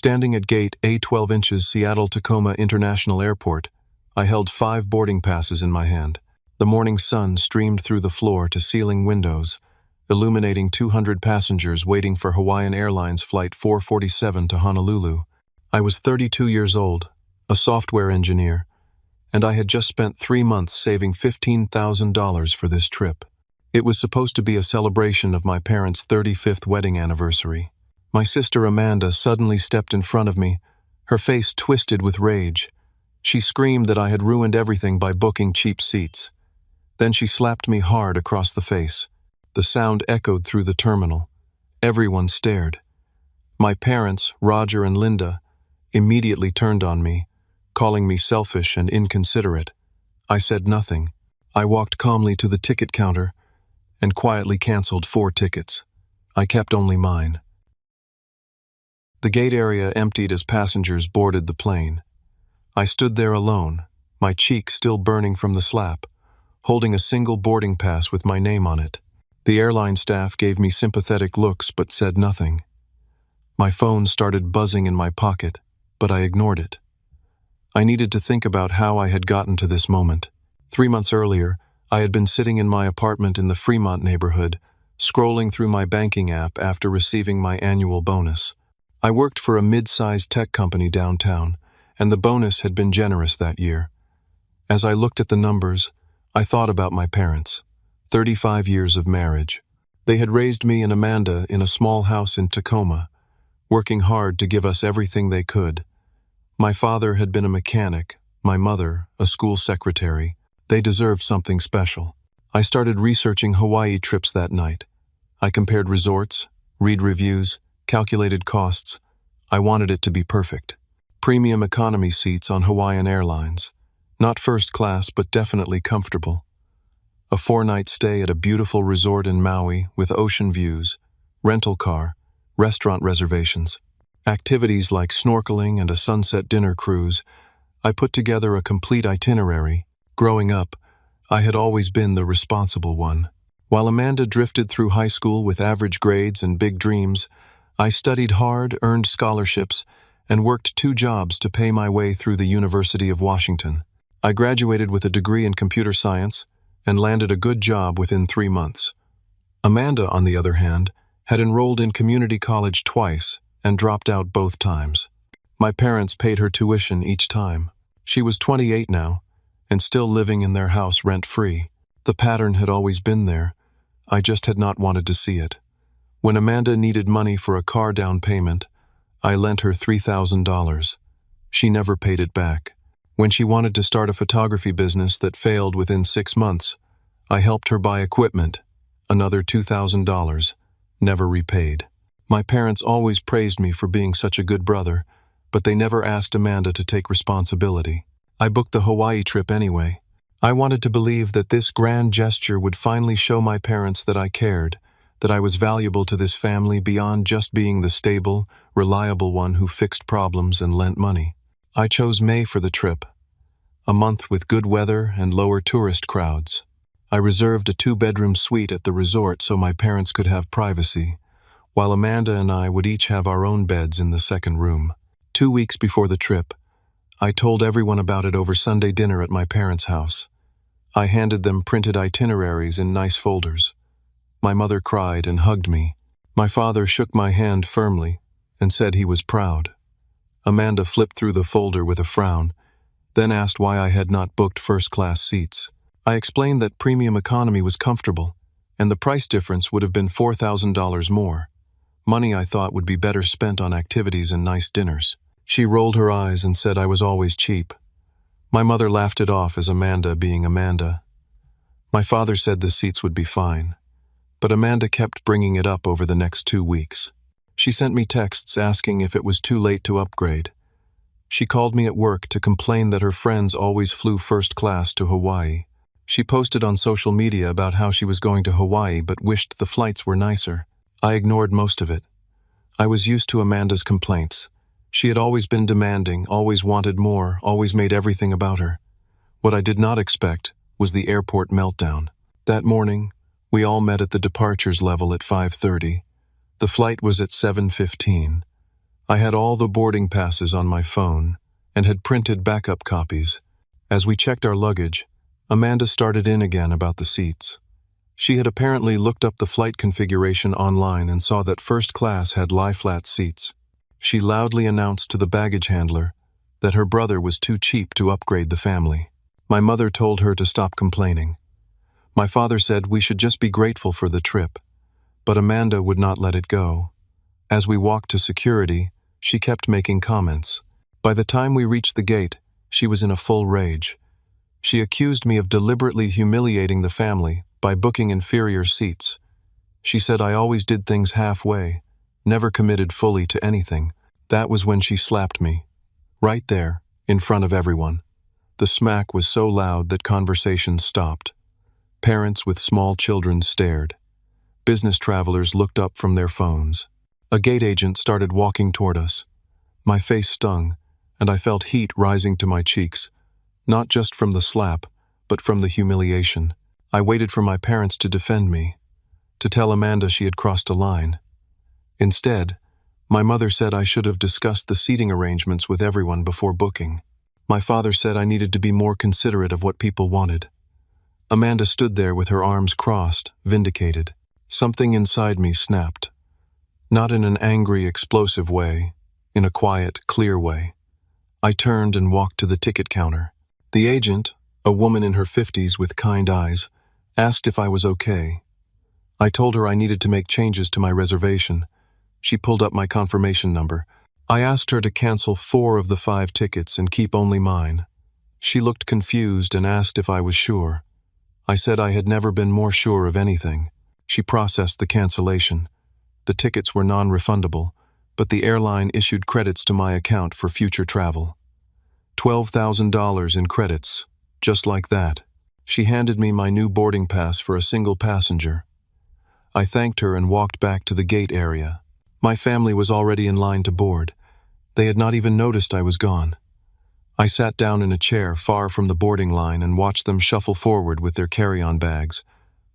Standing at gate A12 inches Seattle-Tacoma International Airport, I held 5 boarding passes in my hand. The morning sun streamed through the floor-to-ceiling windows, illuminating 200 passengers waiting for Hawaiian Airlines Flight 447 to Honolulu. I was 32 years old, a software engineer, and I had just spent 3 months saving $15,000 for this trip. It was supposed to be a celebration of my parents' 35th wedding anniversary. My sister Amanda suddenly stepped in front of me, her face twisted with rage. She screamed that I had ruined everything by booking cheap seats. Then she slapped me hard across the face. The sound echoed through the terminal. Everyone stared. My parents, Roger and Linda, immediately turned on me, calling me selfish and inconsiderate. I said nothing. I walked calmly to the ticket counter and quietly canceled 4 tickets. I kept only mine. The gate area emptied as passengers boarded the plane. I stood there alone, my cheek still burning from the slap, holding a single boarding pass with my name on it. The airline staff gave me sympathetic looks but said nothing. My phone started buzzing in my pocket, but I ignored it. I needed to think about how I had gotten to this moment. 3 months earlier, I had been sitting in my apartment in the Fremont neighborhood, scrolling through my banking app after receiving my annual bonus. I worked for a mid-sized tech company downtown, and the bonus had been generous that year. As I looked at the numbers, I thought about my parents. 35 years of marriage. They had raised me and Amanda in a small house in Tacoma, working hard to give us everything they could. My father had been a mechanic, my mother a school secretary. They deserved something special. I started researching Hawaii trips that night. I compared resorts, read reviews, calculated costs. I wanted it to be perfect. Premium economy seats on Hawaiian Airlines. Not first class, but definitely comfortable. A 4-night stay at a beautiful resort in Maui with ocean views, rental car, restaurant reservations, activities like snorkeling and a sunset dinner cruise. I put together a complete itinerary. Growing up, I had always been the responsible one. While Amanda drifted through high school with average grades and big dreams, I studied hard, earned scholarships, and worked 2 jobs to pay my way through the University of Washington. I graduated with a degree in computer science and landed a good job within 3 months. Amanda, on the other hand, had enrolled in community college twice and dropped out both times. My parents paid her tuition each time. She was 28 now, and still living in their house rent-free. The pattern had always been there. I just had not wanted to see it. When Amanda needed money for a car down payment, I lent her $3,000. She never paid it back. When she wanted to start a photography business that failed within 6 months, I helped her buy equipment, another $2,000, never repaid. My parents always praised me for being such a good brother, but they never asked Amanda to take responsibility. I booked the Hawaii trip anyway. I wanted to believe that this grand gesture would finally show my parents that I cared, that I was valuable to this family beyond just being the stable, reliable one who fixed problems and lent money. I chose May for the trip, a month with good weather and lower tourist crowds. I reserved a 2-bedroom suite at the resort so my parents could have privacy, while Amanda and I would each have our own beds in the second room. 2 weeks before the trip, I told everyone about it over Sunday dinner at my parents' house. I handed them printed itineraries in nice folders. My mother cried and hugged me. My father shook my hand firmly and said he was proud. Amanda flipped through the folder with a frown, then asked why I had not booked first-class seats. I explained that premium economy was comfortable, and the price difference would have been $4,000 more. Money I thought would be better spent on activities and nice dinners. She rolled her eyes and said I was always cheap. My mother laughed it off as Amanda being Amanda. My father said the seats would be fine, but Amanda kept bringing it up over the next 2 weeks. She sent me texts asking if it was too late to upgrade. She called me at work to complain that her friends always flew first class to Hawaii. She posted on social media about how she was going to Hawaii but wished the flights were nicer. I ignored most of it. I was used to Amanda's complaints. She had always been demanding, always wanted more, always made everything about her. What I did not expect was the airport meltdown. That morning, we all met at the departures level at 5:30. The flight was at 7:15. I had all the boarding passes on my phone and had printed backup copies. As we checked our luggage, Amanda started in again about the seats. She had apparently looked up the flight configuration online and saw that first class had lie-flat seats. She loudly announced to the baggage handler that her brother was too cheap to upgrade the family. My mother told her to stop complaining. My father said we should just be grateful for the trip, but Amanda would not let it go. As we walked to security, she kept making comments. By the time we reached the gate, she was in a full rage. She accused me of deliberately humiliating the family by booking inferior seats. She said I always did things halfway, never committed fully to anything. That was when she slapped me. Right there, in front of everyone. The smack was so loud that conversations stopped. Parents with small children stared. Business travelers looked up from their phones. A gate agent started walking toward us. My face stung, and I felt heat rising to my cheeks, not just from the slap, but from the humiliation. I waited for my parents to defend me, to tell Amanda she had crossed a line. Instead, my mother said I should have discussed the seating arrangements with everyone before booking. My father said I needed to be more considerate of what people wanted. Amanda stood there with her arms crossed, vindicated. Something inside me snapped. Not in an angry, explosive way, in a quiet, clear way. I turned and walked to the ticket counter. The agent, a woman in her 50s with kind eyes, asked if I was okay. I told her I needed to make changes to my reservation. She pulled up my confirmation number. I asked her to cancel 4 of the 5 tickets and keep only mine. She looked confused and asked if I was sure. I said I had never been more sure of anything. She processed the cancellation. The tickets were non-refundable, but the airline issued credits to my account for future travel. $12,000 in credits, just like that. She handed me my new boarding pass for a single passenger. I thanked her and walked back to the gate area. My family was already in line to board. They had not even noticed I was gone. I sat down in a chair far from the boarding line and watched them shuffle forward with their carry-on bags.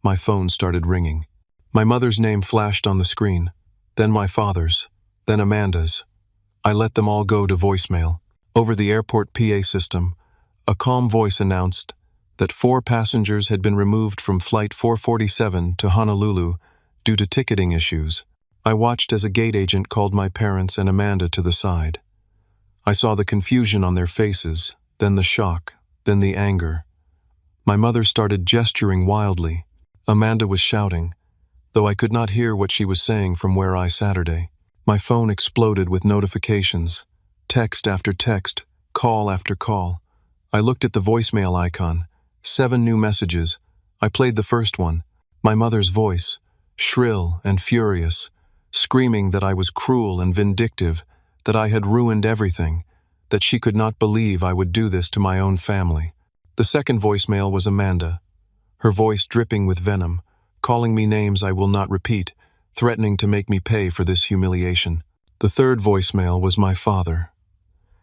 My phone started ringing. My mother's name flashed on the screen, then my father's, then Amanda's. I let them all go to voicemail. Over the airport PA system, a calm voice announced that 4 passengers had been removed from Flight 447 to Honolulu due to ticketing issues. I watched as a gate agent called my parents and Amanda to the side. I saw the confusion on their faces, then the shock, then the anger. My mother started gesturing wildly. Amanda was shouting, though I could not hear what she was saying from where I sat. My phone exploded with notifications, text after text, call after call. I looked at the voicemail icon. 7 new messages. I played the first one. My mother's voice, shrill and furious, screaming that I was cruel and vindictive, that I had ruined everything, that she could not believe I would do this to my own family. The second voicemail was Amanda, her voice dripping with venom, calling me names I will not repeat, threatening to make me pay for this humiliation. The third voicemail was my father.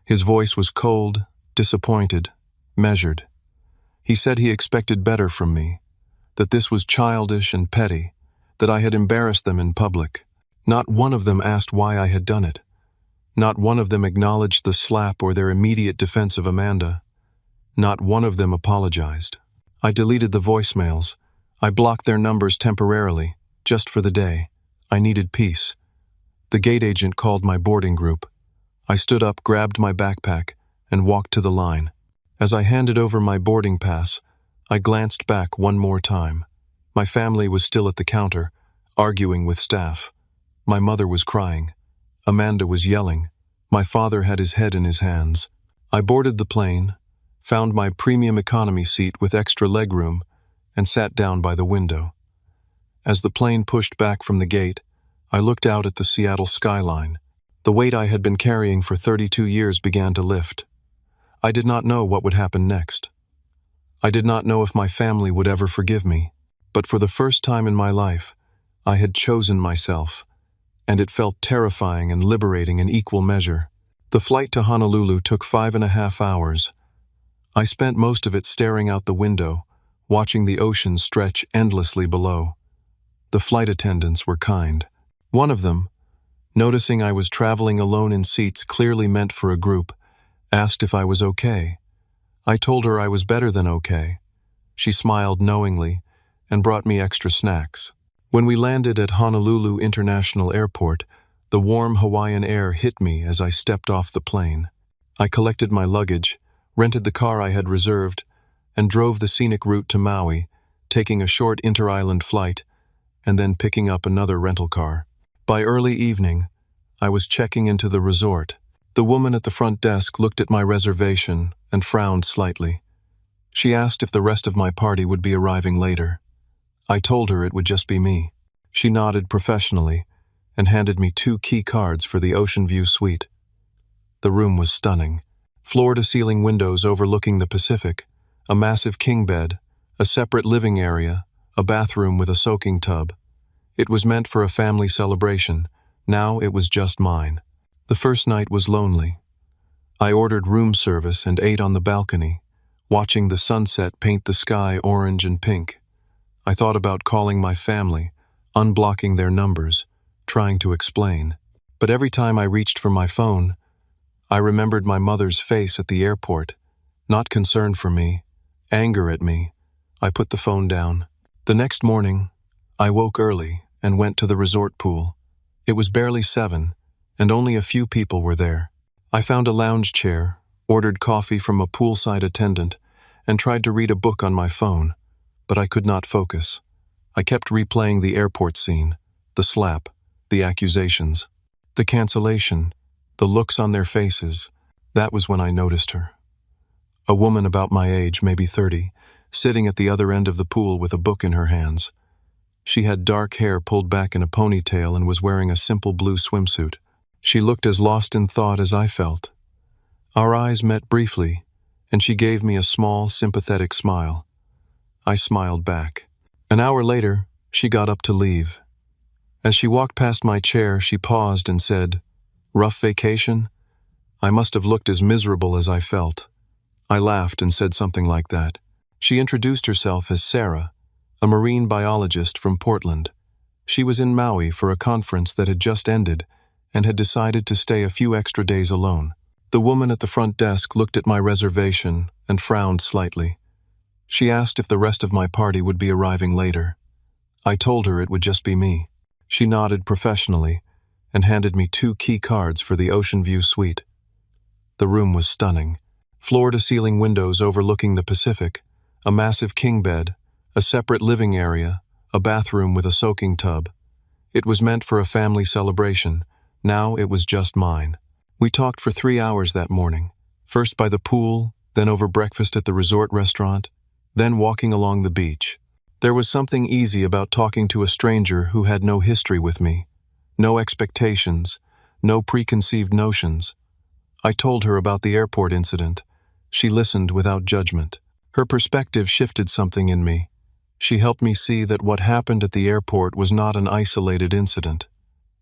His voice was cold, disappointed, measured. He said he expected better from me, that this was childish and petty, that I had embarrassed them in public. Not one of them asked why I had done it. Not one of them acknowledged the slap or their immediate defense of Amanda. Not one of them apologized. I deleted the voicemails. I blocked their numbers temporarily, just for the day. I needed peace. The gate agent called my boarding group. I stood up, grabbed my backpack, and walked to the line. As I handed over my boarding pass, I glanced back one more time. My family was still at the counter, arguing with staff. My mother was crying. Amanda was yelling. My father had his head in his hands. I boarded the plane, found my premium economy seat with extra legroom, and sat down by the window. As the plane pushed back from the gate, I looked out at the Seattle skyline. The weight I had been carrying for 32 years began to lift. I did not know what would happen next. I did not know if my family would ever forgive me, but for the first time in my life, I had chosen myself, and it felt terrifying and liberating in equal measure. The flight to Honolulu took 5.5 hours. I spent most of it staring out the window, watching the ocean stretch endlessly below. The flight attendants were kind. One of them, Noticing I was traveling alone in seats clearly meant for a group, asked if I was okay. I told her I was better than okay. She smiled knowingly and brought me extra snacks. When we landed at Honolulu International Airport, the warm Hawaiian air hit me as I stepped off the plane. I collected my luggage, rented the car I had reserved, and drove the scenic route to Maui, taking a short inter-island flight and then picking up another rental car. By early evening, I was checking into the resort. The woman at the front desk looked at my reservation and frowned slightly. She asked if the rest of my party would be arriving later. I told her it would just be me. She nodded professionally and handed me 2 key cards for the ocean view suite. The room was stunning. Floor-to-ceiling windows overlooking the Pacific, a massive king bed, a separate living area, a bathroom with a soaking tub. It was meant for a family celebration. Now it was just mine. The first night was lonely. I ordered room service and ate on the balcony, watching the sunset paint the sky orange and pink. I thought about calling my family, unblocking their numbers, trying to explain. But every time I reached for my phone, I remembered my mother's face at the airport, not concern for me, anger at me. I put the phone down. The next morning, I woke early and went to the resort pool. It was barely 7, and only a few people were there. I found a lounge chair, ordered coffee from a poolside attendant, and tried to read a book on my phone, but I could not focus. I kept replaying the airport scene, the slap, the accusations, the cancellation, the looks on their faces. That was when I noticed her. A woman about my age, maybe 30, sitting at the other end of the pool with a book in her hands. She had dark hair pulled back in a ponytail and was wearing a simple blue swimsuit. She looked as lost in thought as I felt. Our eyes met briefly, and she gave me a small, sympathetic smile. I smiled back. An hour later, she got up to leave. As she walked past my chair, she paused and said, "Rough vacation?" I must have looked as miserable as I felt. I laughed and said something like that. She introduced herself as Sarah, a marine biologist from Portland. She was in Maui for a conference that had just ended and had decided to stay a few extra days alone. The woman at the front desk looked at my reservation and frowned slightly. She asked if the rest of my party would be arriving later. I told her it would just be me. She nodded professionally and handed me 2 key cards for the ocean view suite. The room was stunning. Floor-to-ceiling windows overlooking the Pacific, a massive king bed, a separate living area, a bathroom with a soaking tub. It was meant for a family celebration. Now it was just mine. We talked for 3 hours that morning, first by the pool, then over breakfast at the resort restaurant, then walking along the beach. There was something easy about talking to a stranger who had no history with me, no expectations, no preconceived notions. I told her about the airport incident. She listened without judgment. Her perspective shifted something in me. She helped me see that what happened at the airport was not an isolated incident.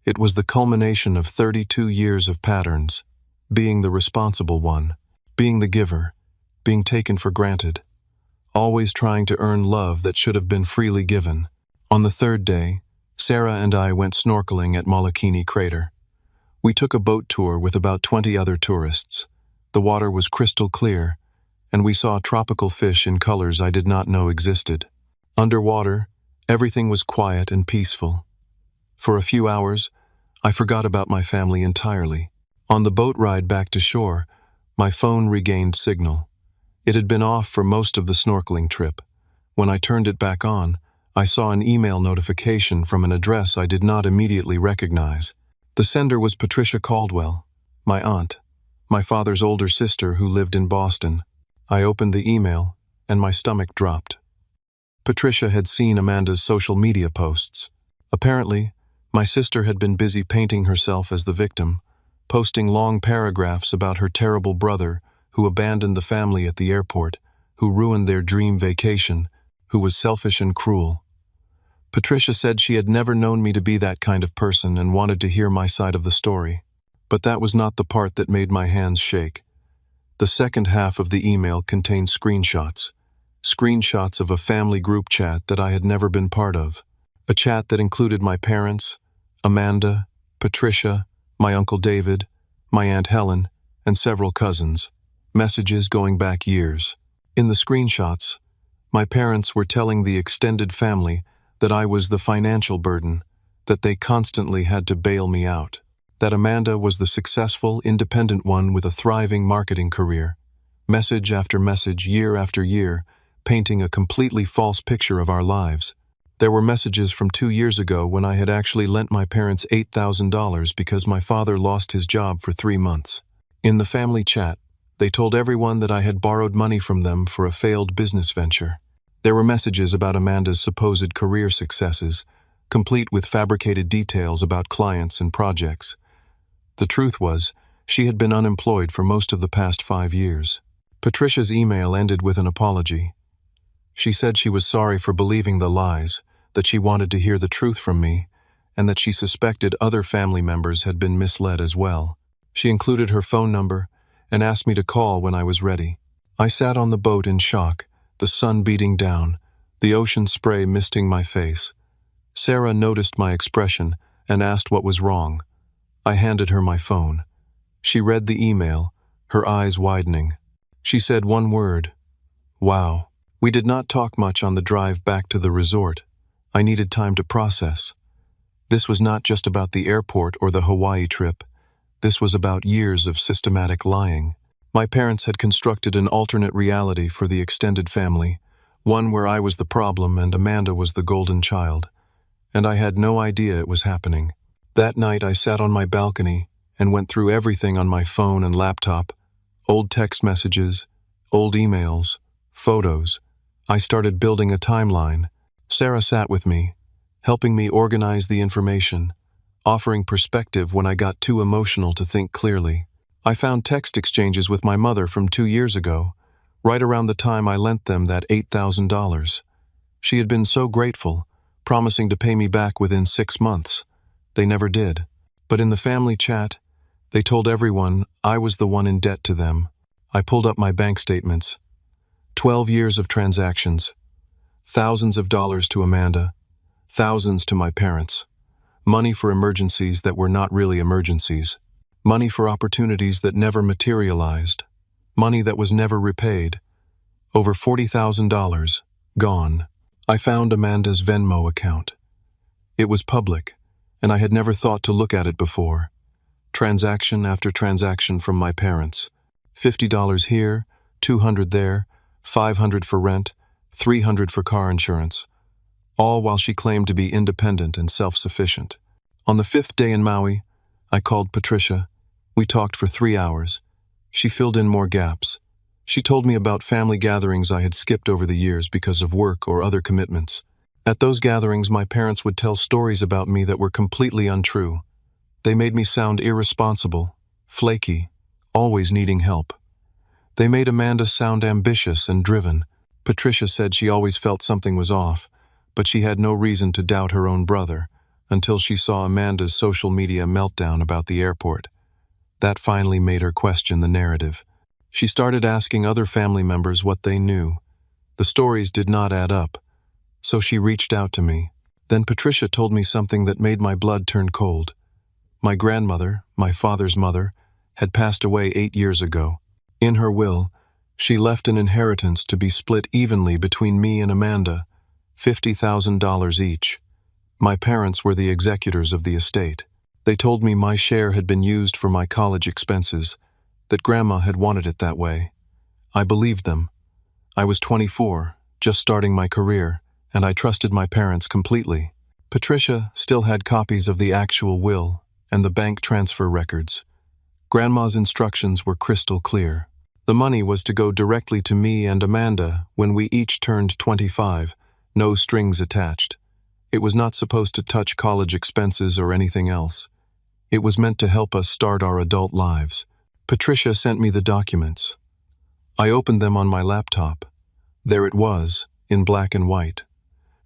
It was the culmination of 32 years of patterns, being the responsible one, being the giver, being taken for granted, always trying to earn love that should have been freely given. On the 3rd day, Sarah and I went snorkeling at Molokini Crater. We took a boat tour with about 20 other tourists. The water was crystal clear, and we saw tropical fish in colors I did not know existed. Underwater, everything was quiet and peaceful. For a few hours, I forgot about my family entirely. On the boat ride back to shore, my phone regained signal. It had been off for most of the snorkeling trip. When I turned it back on, I saw an email notification from an address I did not immediately recognize. The sender was Patricia Caldwell, my aunt, my father's older sister who lived in Boston. I opened the email, and my stomach dropped. Patricia had seen Amanda's social media posts. Apparently, my sister had been busy painting herself as the victim, posting long paragraphs about her terrible brother who abandoned the family at the airport, who ruined their dream vacation, who was selfish and cruel. Patricia said she had never known me to be that kind of person and wanted to hear my side of the story. But that was not the part that made my hands shake. The second half of the email contained screenshots of a family group chat that I had never been part of. A chat that included my parents, Amanda, Patricia, my Uncle David, my Aunt Helen, and several cousins. Messages going back years. In the screenshots, my parents were telling the extended family that I was the financial burden, that they constantly had to bail me out, that Amanda was the successful, independent one with a thriving marketing career. Message after message, year after year, painting a completely false picture of our lives. There were messages from 2 years ago when I had actually lent my parents $8,000 because my father lost his job for 3 months. In the family chat, they told everyone that I had borrowed money from them for a failed business venture. There were messages about Amanda's supposed career successes, complete with fabricated details about clients and projects. The truth was, she had been unemployed for most of the past 5 years. Patricia's email ended with an apology. She said she was sorry for believing the lies, that she wanted to hear the truth from me, and that she suspected other family members had been misled as well. She included her phone number and asked me to call when I was ready. I sat on the boat in shock, the sun beating down, the ocean spray misting my face. Sarah noticed my expression and asked what was wrong. I handed her my phone. She read the email, her eyes widening. She said one word: "Wow." We did not talk much on the drive back to the resort. I needed time to process. This was not just about the airport or the Hawaii trip. This was about years of systematic lying. My parents had constructed an alternate reality for the extended family, one where I was the problem and Amanda was the golden child. And I had no idea it was happening. That night I sat on my balcony and went through everything on my phone and laptop: old text messages, old emails, photos. I started building a timeline. Sarah sat with me, helping me organize the information, offering perspective when I got too emotional to think clearly. I found text exchanges with my mother from 2 years ago, right around the time I lent them that $8,000. She had been so grateful, promising to pay me back within 6 months. They never did. But in the family chat, they told everyone I was the one in debt to them. I pulled up my bank statements. 12 years of transactions. Thousands of dollars to Amanda. Thousands to my parents. Money for emergencies that were not really emergencies. Money for opportunities that never materialized. Money that was never repaid. Over $40,000. Gone. I found Amanda's Venmo account. It was public, and I had never thought to look at it before. Transaction after transaction from my parents. $50 here, $200 there, $500 for rent, $300 for car insurance, all while she claimed to be independent and self-sufficient. On the 5th day in Maui, I called Patricia. We talked for 3 hours. She filled in more gaps. She told me about family gatherings I had skipped over the years because of work or other commitments. At those gatherings, my parents would tell stories about me that were completely untrue. They made me sound irresponsible, flaky, always needing help. They made Amanda sound ambitious and driven. Patricia said she always felt something was off, but she had no reason to doubt her own brother until she saw Amanda's social media meltdown about the airport. That finally made her question the narrative. She started asking other family members what they knew. The stories did not add up, so she reached out to me. Then Patricia told me something that made my blood turn cold. My grandmother, my father's mother, had passed away 8 years ago. In her will, she left an inheritance to be split evenly between me and Amanda, $50,000 each. My parents were the executors of the estate. They told me my share had been used for my college expenses, that Grandma had wanted it that way. I believed them. I was 24, just starting my career, and I trusted my parents completely. Patricia still had copies of the actual will and the bank transfer records. Grandma's instructions were crystal clear. The money was to go directly to me and Amanda when we each turned 25, no strings attached. It was not supposed to touch college expenses or anything else. It was meant to help us start our adult lives. Patricia sent me the documents. I opened them on my laptop. There it was, in black and white.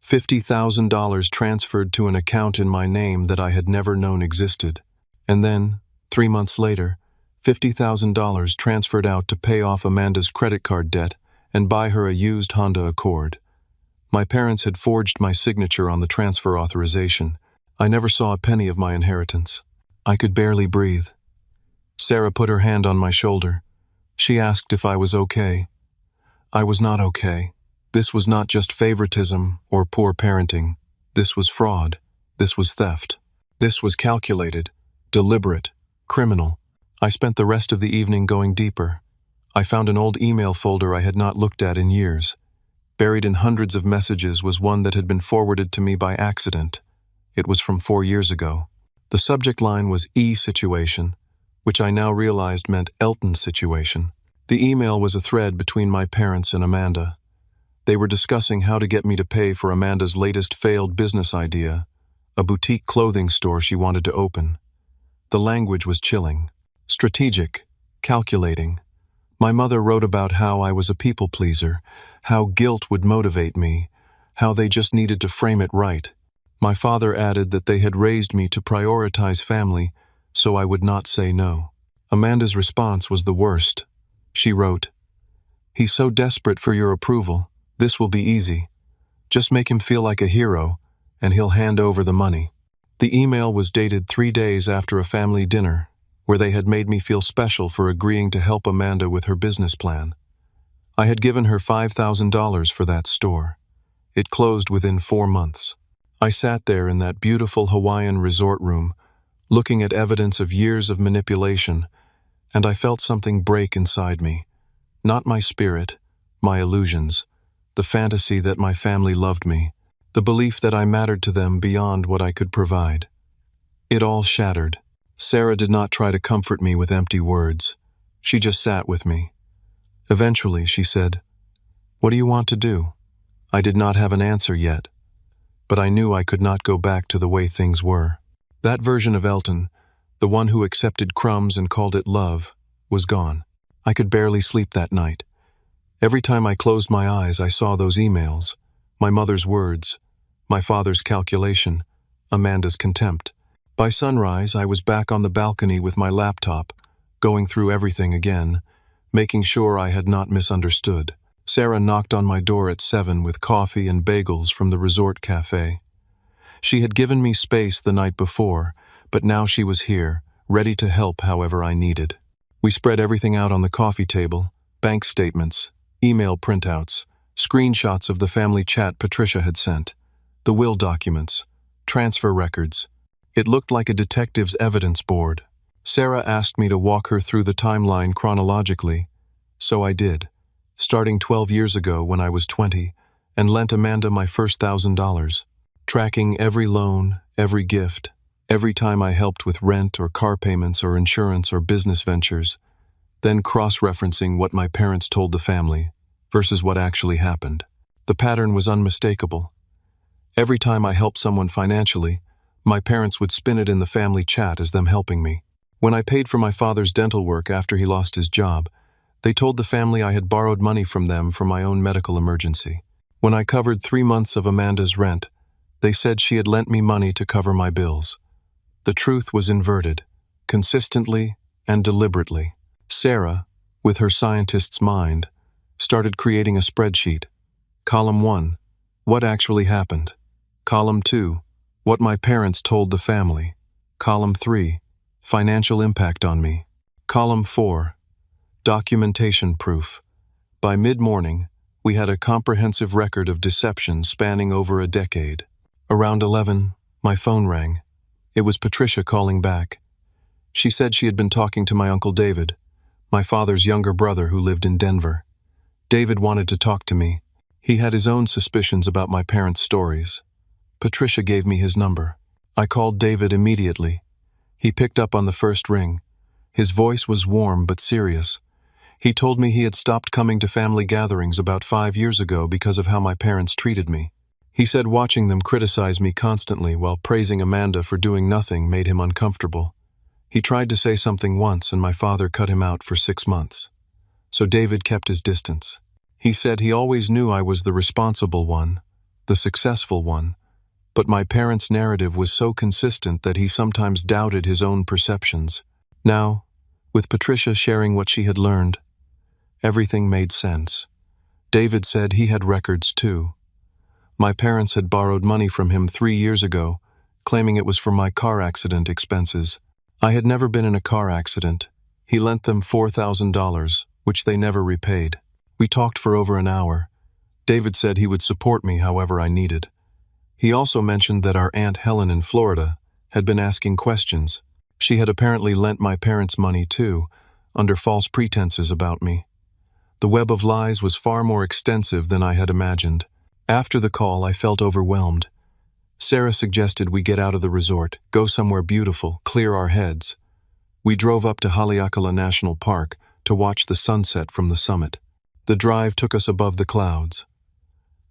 $50,000 transferred to an account in my name that I had never known existed. And then, 3 months later, $50,000 transferred out to pay off Amanda's credit card debt and buy her a used Honda Accord. My parents had forged my signature on the transfer authorization. I never saw a penny of my inheritance. I could barely breathe. Sarah put her hand on my shoulder. She asked if I was okay. I was not okay. This was not just favoritism or poor parenting. This was fraud. This was theft. This was calculated, deliberate, criminal. I spent the rest of the evening going deeper. I found an old email folder I had not looked at in years. Buried in hundreds of messages was one that had been forwarded to me by accident. It was from 4 years ago. The subject line was E situation, which I now realized meant Elton's situation. The email was a thread between my parents and Amanda. They were discussing how to get me to pay for Amanda's latest failed business idea, a boutique clothing store she wanted to open. The language was chilling, strategic, calculating. My mother wrote about how I was a people pleaser, how guilt would motivate me, how they just needed to frame it right. My father added that they had raised me to prioritize family, so I would not say no. Amanda's response was the worst. She wrote, "He's so desperate for your approval. This will be easy. Just make him feel like a hero, and he'll hand over the money." The email was dated 3 days after a family dinner, where they had made me feel special for agreeing to help Amanda with her business plan. I had given her $5,000 for that store. It closed within 4 months. I sat there in that beautiful Hawaiian resort room, looking at evidence of years of manipulation, and I felt something break inside me. Not my spirit, my illusions, the fantasy that my family loved me, the belief that I mattered to them beyond what I could provide. It all shattered. Sarah did not try to comfort me with empty words. She just sat with me. Eventually, she said, "What do you want to do?" I did not have an answer yet, but I knew I could not go back to the way things were. That version of Elton, the one who accepted crumbs and called it love, was gone. I could barely sleep that night. Every time I closed my eyes, I saw those emails, my mother's words, my father's calculation, Amanda's contempt. By sunrise, I was back on the balcony with my laptop, going through everything again, making sure I had not misunderstood. Sarah knocked on my door at 7 with coffee and bagels from the resort cafe. She had given me space the night before, but now she was here, ready to help however I needed. We spread everything out on the coffee table, bank statements, email printouts, screenshots of the family chat Patricia had sent, the will documents, transfer records. It looked like a detective's evidence board. Sarah asked me to walk her through the timeline chronologically, so I did, starting 12 years ago when I was 20, and lent Amanda my first $1,000, tracking every loan, every gift, every time I helped with rent or car payments or insurance or business ventures, then cross-referencing what my parents told the family versus what actually happened. The pattern was unmistakable. Every time I helped someone financially, my parents would spin it in the family chat as them helping me. When I paid for my father's dental work after he lost his job, they told the family I had borrowed money from them for my own medical emergency. When I covered 3 months of Amanda's rent, they said she had lent me money to cover my bills. The truth was inverted, consistently and deliberately. Sarah, with her scientist's mind, started creating a spreadsheet. Column 1, what actually happened. Column 2, what my parents told the family. Column 3, financial impact on me. Column 4, documentation proof. By mid-morning, we had a comprehensive record of deception spanning over a decade. Around 11, my phone rang. It was Patricia calling back. She said she had been talking to my Uncle David, my father's younger brother who lived in Denver. David wanted to talk to me. He had his own suspicions about my parents' stories. Patricia gave me his number. I called David immediately. He picked up on the first ring. His voice was warm but serious. He told me he had stopped coming to family gatherings about 5 years ago because of how my parents treated me. He said watching them criticize me constantly while praising Amanda for doing nothing made him uncomfortable. He tried to say something once and my father cut him out for 6 months. So David kept his distance. He said he always knew I was the responsible one, the successful one, but my parents' narrative was so consistent that he sometimes doubted his own perceptions. Now, with Patricia sharing what she had learned, everything made sense. David said he had records too. My parents had borrowed money from him 3 years ago, claiming it was for my car accident expenses. I had never been in a car accident. He lent them $4,000, which they never repaid. We talked for over an hour. David said he would support me however I needed. He also mentioned that our Aunt Helen in Florida had been asking questions. She had apparently lent my parents money too, under false pretenses about me. The web of lies was far more extensive than I had imagined. After the call, I felt overwhelmed. Sarah suggested we get out of the resort, go somewhere beautiful, clear our heads. We drove up to Haleakala National Park to watch the sunset from the summit. The drive took us above the clouds.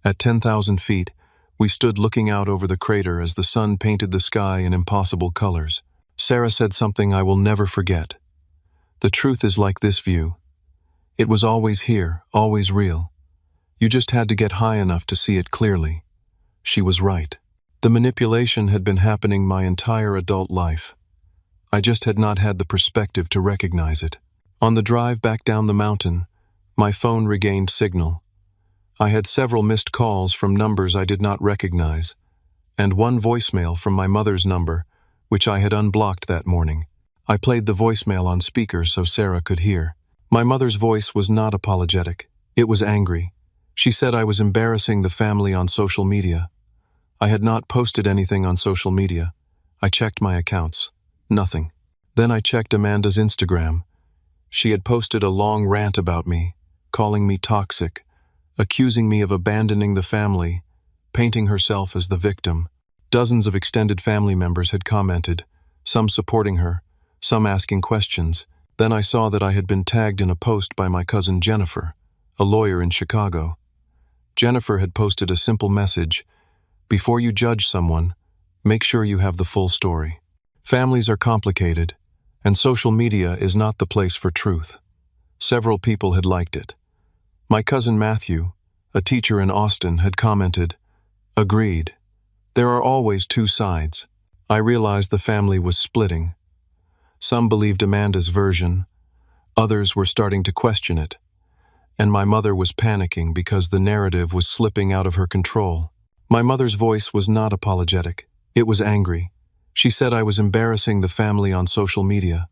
At 10,000 feet, we stood looking out over the crater as the sun painted the sky in impossible colors. Sarah said something I will never forget. The truth is like this view. It was always here, always real. You just had to get high enough to see it clearly. She was right. The manipulation had been happening my entire adult life. I just had not had the perspective to recognize it. On the drive back down the mountain, my phone regained signal. I had several missed calls from numbers I did not recognize, and one voicemail from my mother's number, which I had unblocked that morning. I played the voicemail on speaker so Sarah could hear. My mother's voice was not apologetic. It was angry. She said I was embarrassing the family on social media. I had not posted anything on social media. I checked my accounts. Nothing. Then I checked Amanda's Instagram. She had posted a long rant about me, calling me toxic, accusing me of abandoning the family, painting herself as the victim. Dozens of extended family members had commented, some supporting her, some asking questions. Then I saw that I had been tagged in a post by my cousin Jennifer, a lawyer in Chicago. Jennifer had posted a simple message: before you judge someone, make sure you have the full story. Families are complicated, and social media is not the place for truth. Several people had liked it. My cousin Matthew, a teacher in Austin, had commented, "Agreed. There are always two sides." I realized the family was splitting. Some believed Amanda's version, others were starting to question it, and my mother was panicking because the narrative was slipping out of her control. My mother's voice was not apologetic. It was angry. She said I was embarrassing the family on social media.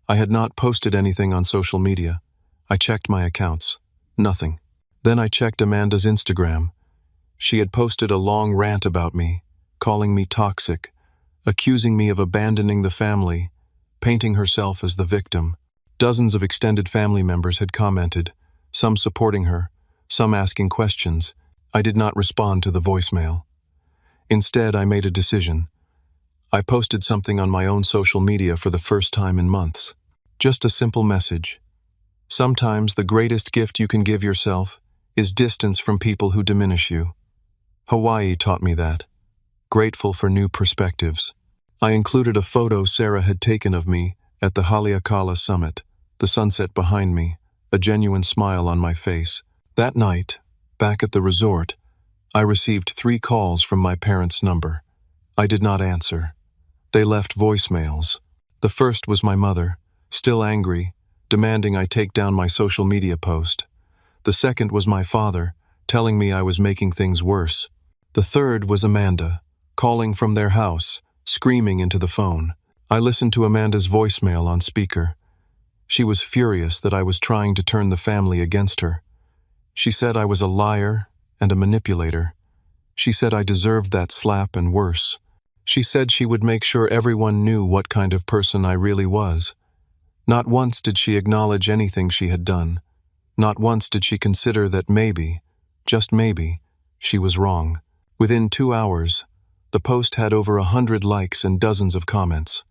I had not posted anything on social media. I checked my accounts. Nothing. Then I checked Amanda's Instagram. She had posted a long rant about me, calling me toxic, accusing me of abandoning the family, painting herself as the victim. Dozens of extended family members had commented, some supporting her, some asking questions. I did not respond to the voicemail. Instead, I made a decision. I posted something on my own social media for the first time in months. Just a simple message. Sometimes the greatest gift you can give yourself is distance from people who diminish you. Hawaii taught me that. Grateful for new perspectives. I included a photo Sarah had taken of me at the Haleakala summit, the sunset behind me, a genuine smile on my face. That night, back at the resort, I received 3 calls from my parents' number. I did not answer. They left voicemails. The first was my mother, still angry, demanding I take down my social media post. The second was my father, telling me I was making things worse. The third was Amanda, calling from their house, screaming into the phone. I listened to Amanda's voicemail on speaker. She was furious that I was trying to turn the family against her. She said I was a liar and a manipulator. She said I deserved that slap and worse. She said she would make sure everyone knew what kind of person I really was. Not once did she acknowledge anything she had done. Not once did she consider that maybe, just maybe, she was wrong. Within 2 hours, the post had over 100 likes and dozens of comments.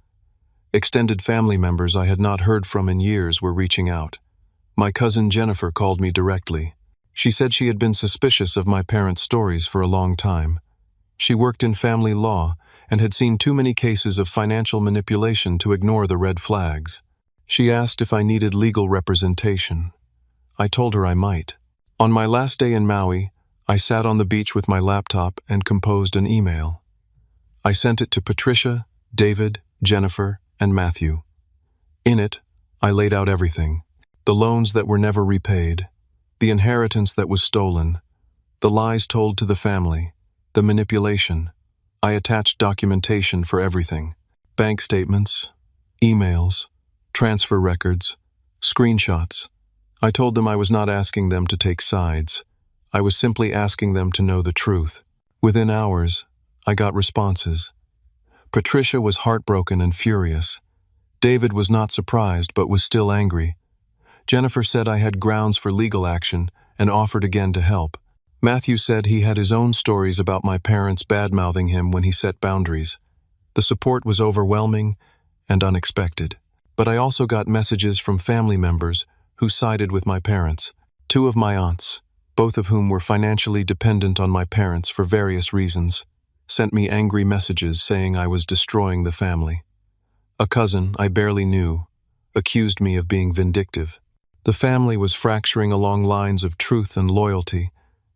Extended family members I had not heard from in years were reaching out. My cousin Jennifer called me directly. She said she had been suspicious of my parents' stories for a long time. She worked in family law and had seen too many cases of financial manipulation to ignore the red flags. She asked if I needed legal representation. I told her I might. On my last day in Maui, I sat on the beach with my laptop and composed an email. I sent it to Patricia, David, Jennifer, and Matthew. In it, I laid out everything. The loans that were never repaid, the inheritance that was stolen, the lies told to the family, the manipulation. I attached documentation for everything. Bank statements, emails, transfer records, screenshots. I told them I was not asking them to take sides. I was simply asking them to know the truth. Within hours, I got responses. Patricia was heartbroken and furious. David was not surprised but was still angry. Jennifer said I had grounds for legal action and offered again to help. Matthew said he had his own stories about my parents bad-mouthing him when he set boundaries. The support was overwhelming and unexpected. But I also got messages from family members who sided with my parents. Two of my aunts, both of whom were financially dependent on my parents for various reasons, sent me angry messages saying I was destroying the family. A cousin I barely knew accused me of being vindictive. The family was fracturing along lines of truth and loyalty,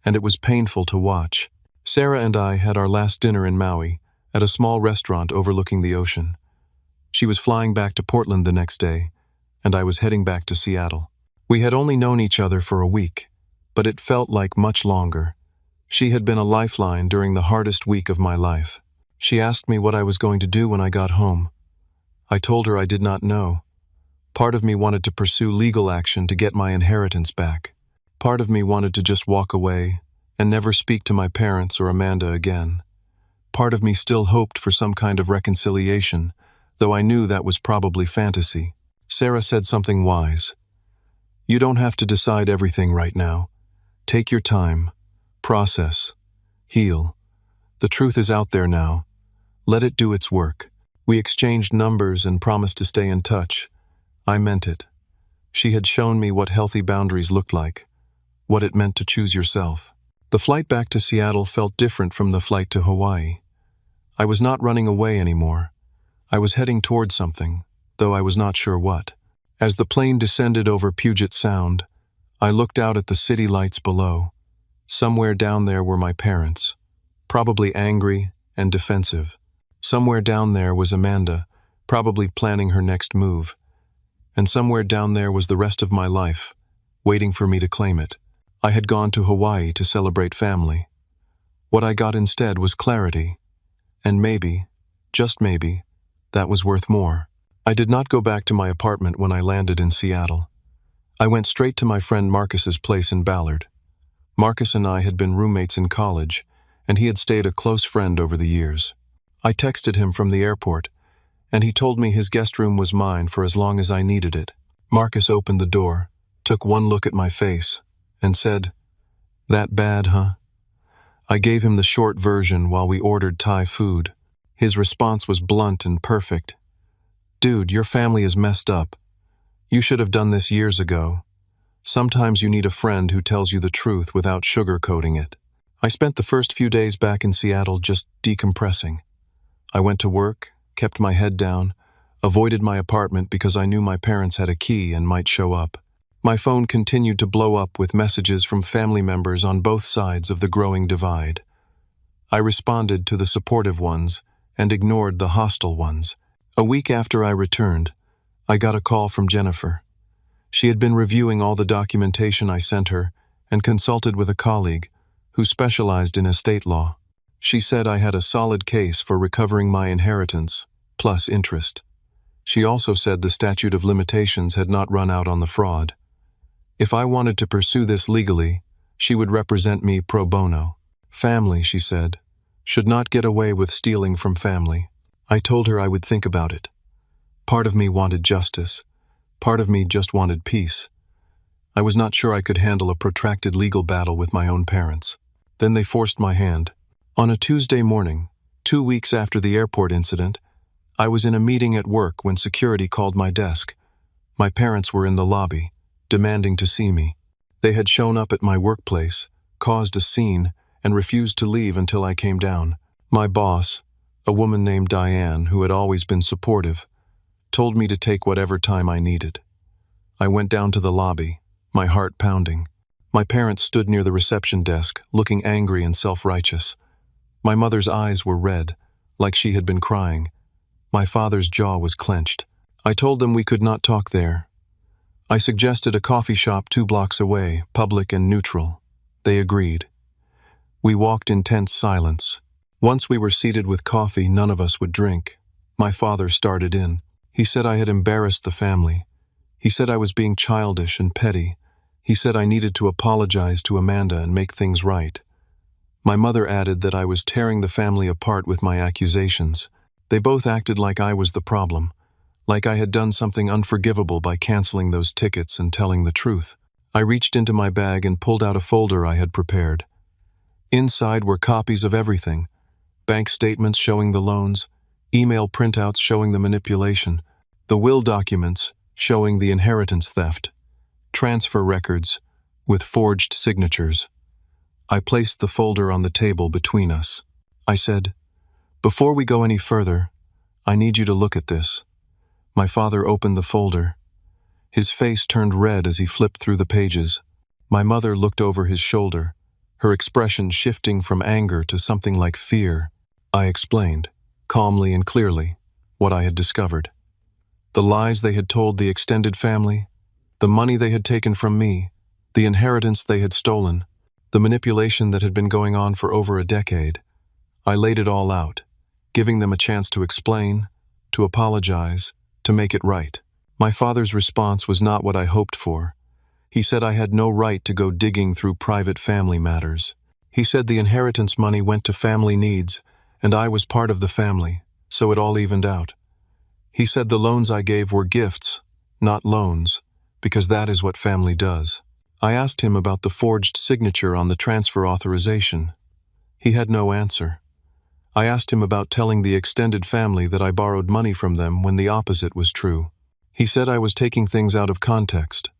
and it was painful to watch. Sarah and I had our last dinner in Maui, at a small restaurant overlooking the ocean. She was flying back to Portland the next day, and I was heading back to Seattle. We had only known each other for a week, but it felt like much longer. She had been a lifeline during the hardest week of my life. She asked me what I was going to do when I got home. I told her I did not know. Part of me wanted to pursue legal action to get my inheritance back. Part of me wanted to just walk away and never speak to my parents or Amanda again. Part of me still hoped for some kind of reconciliation, though I knew that was probably fantasy. Sarah said something wise. You don't have to decide everything right now. Take your time. Process. Heal. The truth is out there now. Let it do its work. We exchanged numbers and promised to stay in touch. I meant it. She had shown me what healthy boundaries looked like, what it meant to choose yourself. The flight back to Seattle felt different from the flight to Hawaii. I was not running away anymore. I was heading toward something, though I was not sure what. As the plane descended over Puget Sound, I looked out at the city lights below. Somewhere down there were my parents, probably angry and defensive. Somewhere down there was Amanda, probably planning her next move. And somewhere down there was the rest of my life, waiting for me to claim it. I had gone to Hawaii to celebrate family. What I got instead was clarity. And maybe, just maybe, that was worth more. I did not go back to my apartment when I landed in Seattle. I went straight to my friend Marcus's place in Ballard. Marcus and I had been roommates in college, and he had stayed a close friend over the years. I texted him from the airport, and he told me his guest room was mine for as long as I needed it. Marcus opened the door, took one look at my face, and said, "That bad, huh?" I gave him the short version while we ordered Thai food. His response was blunt and perfect. "Dude, your family is messed up. You should have done this years ago. Sometimes you need a friend who tells you the truth without sugarcoating it." I spent the first few days back in Seattle just decompressing. I went to work, kept my head down, avoided my apartment because I knew my parents had a key and might show up. My phone continued to blow up with messages from family members on both sides of the growing divide. I responded to the supportive ones and ignored the hostile ones. A week after I returned, I got a call from Jennifer. She had been reviewing all the documentation I sent her and consulted with a colleague who specialized in estate law. She said I had a solid case for recovering my inheritance, plus interest. She also said the statute of limitations had not run out on the fraud. If I wanted to pursue this legally, she would represent me pro bono. Family, she said, should not get away with stealing from family. I told her I would think about it. Part of me wanted justice. Part of me just wanted peace. I was not sure I could handle a protracted legal battle with my own parents. Then they forced my hand. On a Tuesday morning, 2 weeks after the airport incident, I was in a meeting at work when security called my desk. My parents were in the lobby, demanding to see me. They had shown up at my workplace, caused a scene, and refused to leave until I came down. My boss, a woman named Diane who had always been supportive, told me to take whatever time I needed. I went down to the lobby, my heart pounding. My parents stood near the reception desk, looking angry and self-righteous. My mother's eyes were red, like she had been crying. My father's jaw was clenched. I told them we could not talk there. I suggested a coffee shop 2 blocks away, public and neutral. They agreed. We walked in tense silence. Once we were seated with coffee none of us would drink. My father started in. He said I had embarrassed the family. He said I was being childish and petty. He said I needed to apologize to Amanda and make things right. My mother added that I was tearing the family apart with my accusations. They both acted like I was the problem, like I had done something unforgivable by canceling those tickets and telling the truth. I reached into my bag and pulled out a folder I had prepared. Inside were copies of everything: bank statements showing the loans, email printouts showing the manipulation, the will documents showing the inheritance theft, transfer records with forged signatures. I placed the folder on the table between us. I said, "Before we go any further, I need you to look at this." My father opened the folder. His face turned red as he flipped through the pages. My mother looked over his shoulder, her expression shifting from anger to something like fear. I explained, calmly and clearly, what I had discovered. The lies they had told the extended family, the money they had taken from me, the inheritance they had stolen, the manipulation that had been going on for over a decade. I laid it all out, giving them a chance to explain, to apologize, to make it right. My father's response was not what I hoped for. He said I had no right to go digging through private family matters. He said the inheritance money went to family needs, and I was part of the family, so it all evened out. He said the loans I gave were gifts, not loans, because that is what family does. I asked him about the forged signature on the transfer authorization. He had no answer. I asked him about telling the extended family that I borrowed money from them when the opposite was true. He said I was taking things out of context.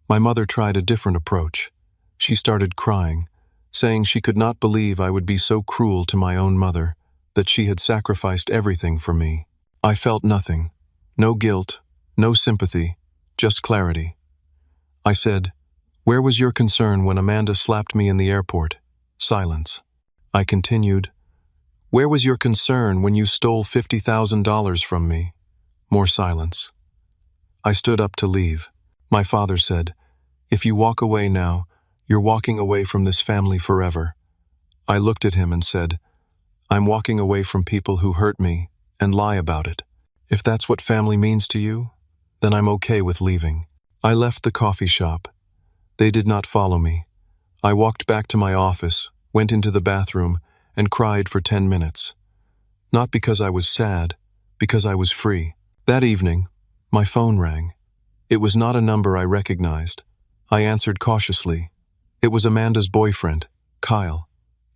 My mother tried a different approach. She started crying, saying she could not believe I would be so cruel to my own mother, that she had sacrificed everything for me. I felt nothing. No guilt, no sympathy, just clarity. I said, "Where was your concern when Amanda slapped me in the airport?" Silence. I continued, "Where was your concern when you stole $50,000 from me?" More silence. I stood up to leave. My father said, "If you walk away now, you're walking away from this family forever." I looked at him and said, "I'm walking away from people who hurt me and lie about it. If that's what family means to you, then I'm okay with leaving." I left the coffee shop. They did not follow me. I walked back to my office, went into the bathroom, and cried for 10 minutes. Not because I was sad, because I was free. That evening, my phone rang. It was not a number I recognized. I answered cautiously. It was Amanda's boyfriend, Kyle.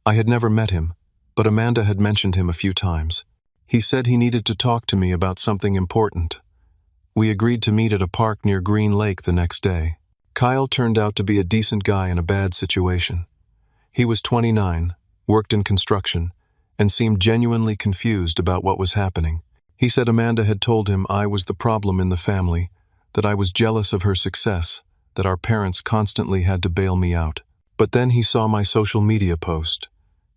I had never met him, but Amanda had mentioned him a few times. He said he needed to talk to me about something important. We agreed to meet at a park near Green Lake the next day. Kyle turned out to be a decent guy in a bad situation. He was 29, worked in construction, and seemed genuinely confused about what was happening. He said Amanda had told him I was the problem in the family, that I was jealous of her success, that our parents constantly had to bail me out. But then he saw my social media post.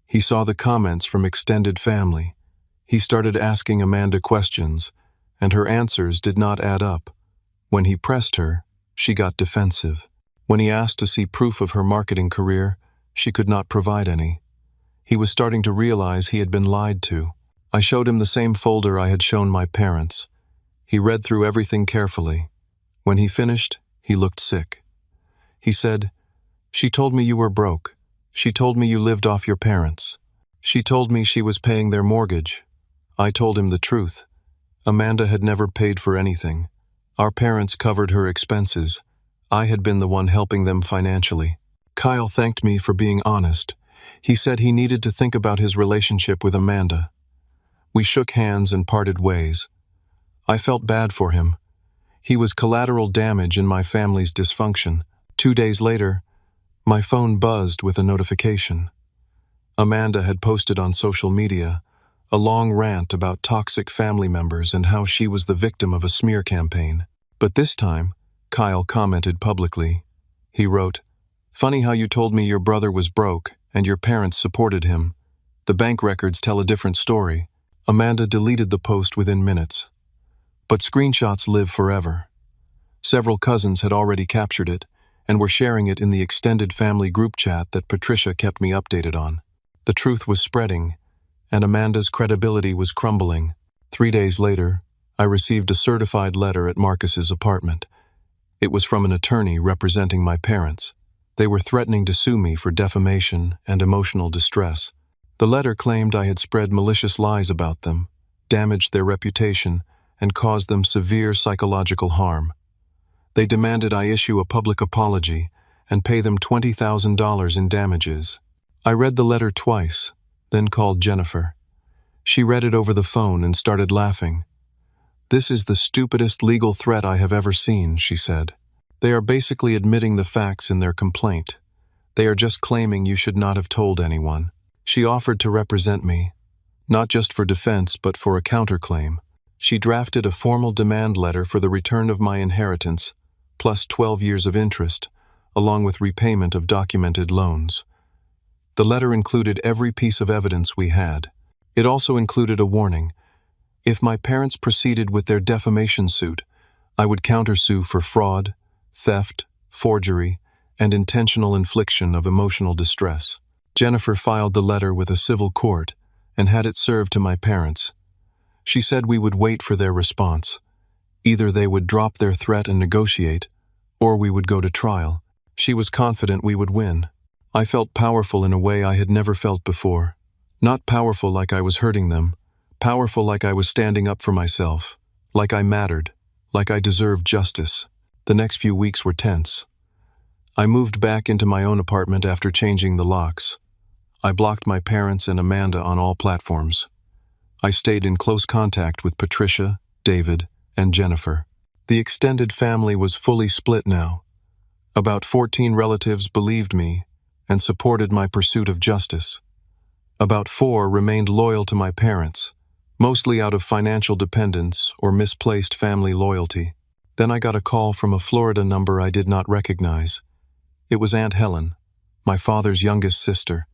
He saw the comments from extended family. He started asking Amanda questions, and her answers did not add up. When he pressed her, she got defensive. When he asked to see proof of her marketing career, she could not provide any. He was starting to realize he had been lied to. I showed him the same folder I had shown my parents. He read through everything carefully. When he finished, he looked sick. He said, "She told me you were broke. She told me you lived off your parents. She told me she was paying their mortgage." I told him the truth. Amanda had never paid for anything. Our parents covered her expenses. I had been the one helping them financially. Kyle thanked me for being honest. He said he needed to think about his relationship with Amanda. We shook hands and parted ways. I felt bad for him. He was collateral damage in my family's dysfunction. 2 days later, my phone buzzed with a notification. Amanda had posted on social media a long rant about toxic family members and how she was the victim of a smear campaign. But this time, Kyle commented publicly. He wrote, "Funny how you told me your brother was broke and your parents supported him. The bank records tell a different story." Amanda deleted the post within minutes. But screenshots live forever. Several cousins had already captured it and were sharing it in the extended family group chat that Patricia kept me updated on. The truth was spreading, and Amanda's credibility was crumbling. 3 days later, I received a certified letter at Marcus's apartment. It was from an attorney representing my parents. They were threatening to sue me for defamation and emotional distress. The letter claimed I had spread malicious lies about them, damaged their reputation, and caused them severe psychological harm. They demanded I issue a public apology and pay them $20,000 in damages. I read the letter twice, then called Jennifer. She read it over the phone and started laughing. "This is the stupidest legal threat I have ever seen," she said. "They are basically admitting the facts in their complaint. They are just claiming you should not have told anyone." She offered to represent me, not just for defense but for a counterclaim. She drafted a formal demand letter for the return of my inheritance, plus 12 years of interest, along with repayment of documented loans. The letter included every piece of evidence we had. It also included a warning. If my parents proceeded with their defamation suit, I would countersue for fraud, theft, forgery, and intentional infliction of emotional distress. Jennifer filed the letter with a civil court and had it served to my parents. She said we would wait for their response. Either they would drop their threat and negotiate, or we would go to trial. She was confident we would win. I felt powerful in a way I had never felt before. Not powerful like I was hurting them, powerful like I was standing up for myself, like I mattered, like I deserved justice. The next few weeks were tense. I moved back into my own apartment after changing the locks. I blocked my parents and Amanda on all platforms. I stayed in close contact with Patricia, David, and Jennifer. The extended family was fully split now. About 14 relatives believed me and supported my pursuit of justice. About 4 remained loyal to my parents, mostly out of financial dependence or misplaced family loyalty. Then I got a call from a Florida number I did not recognize. It was Aunt Helen, my father's youngest sister.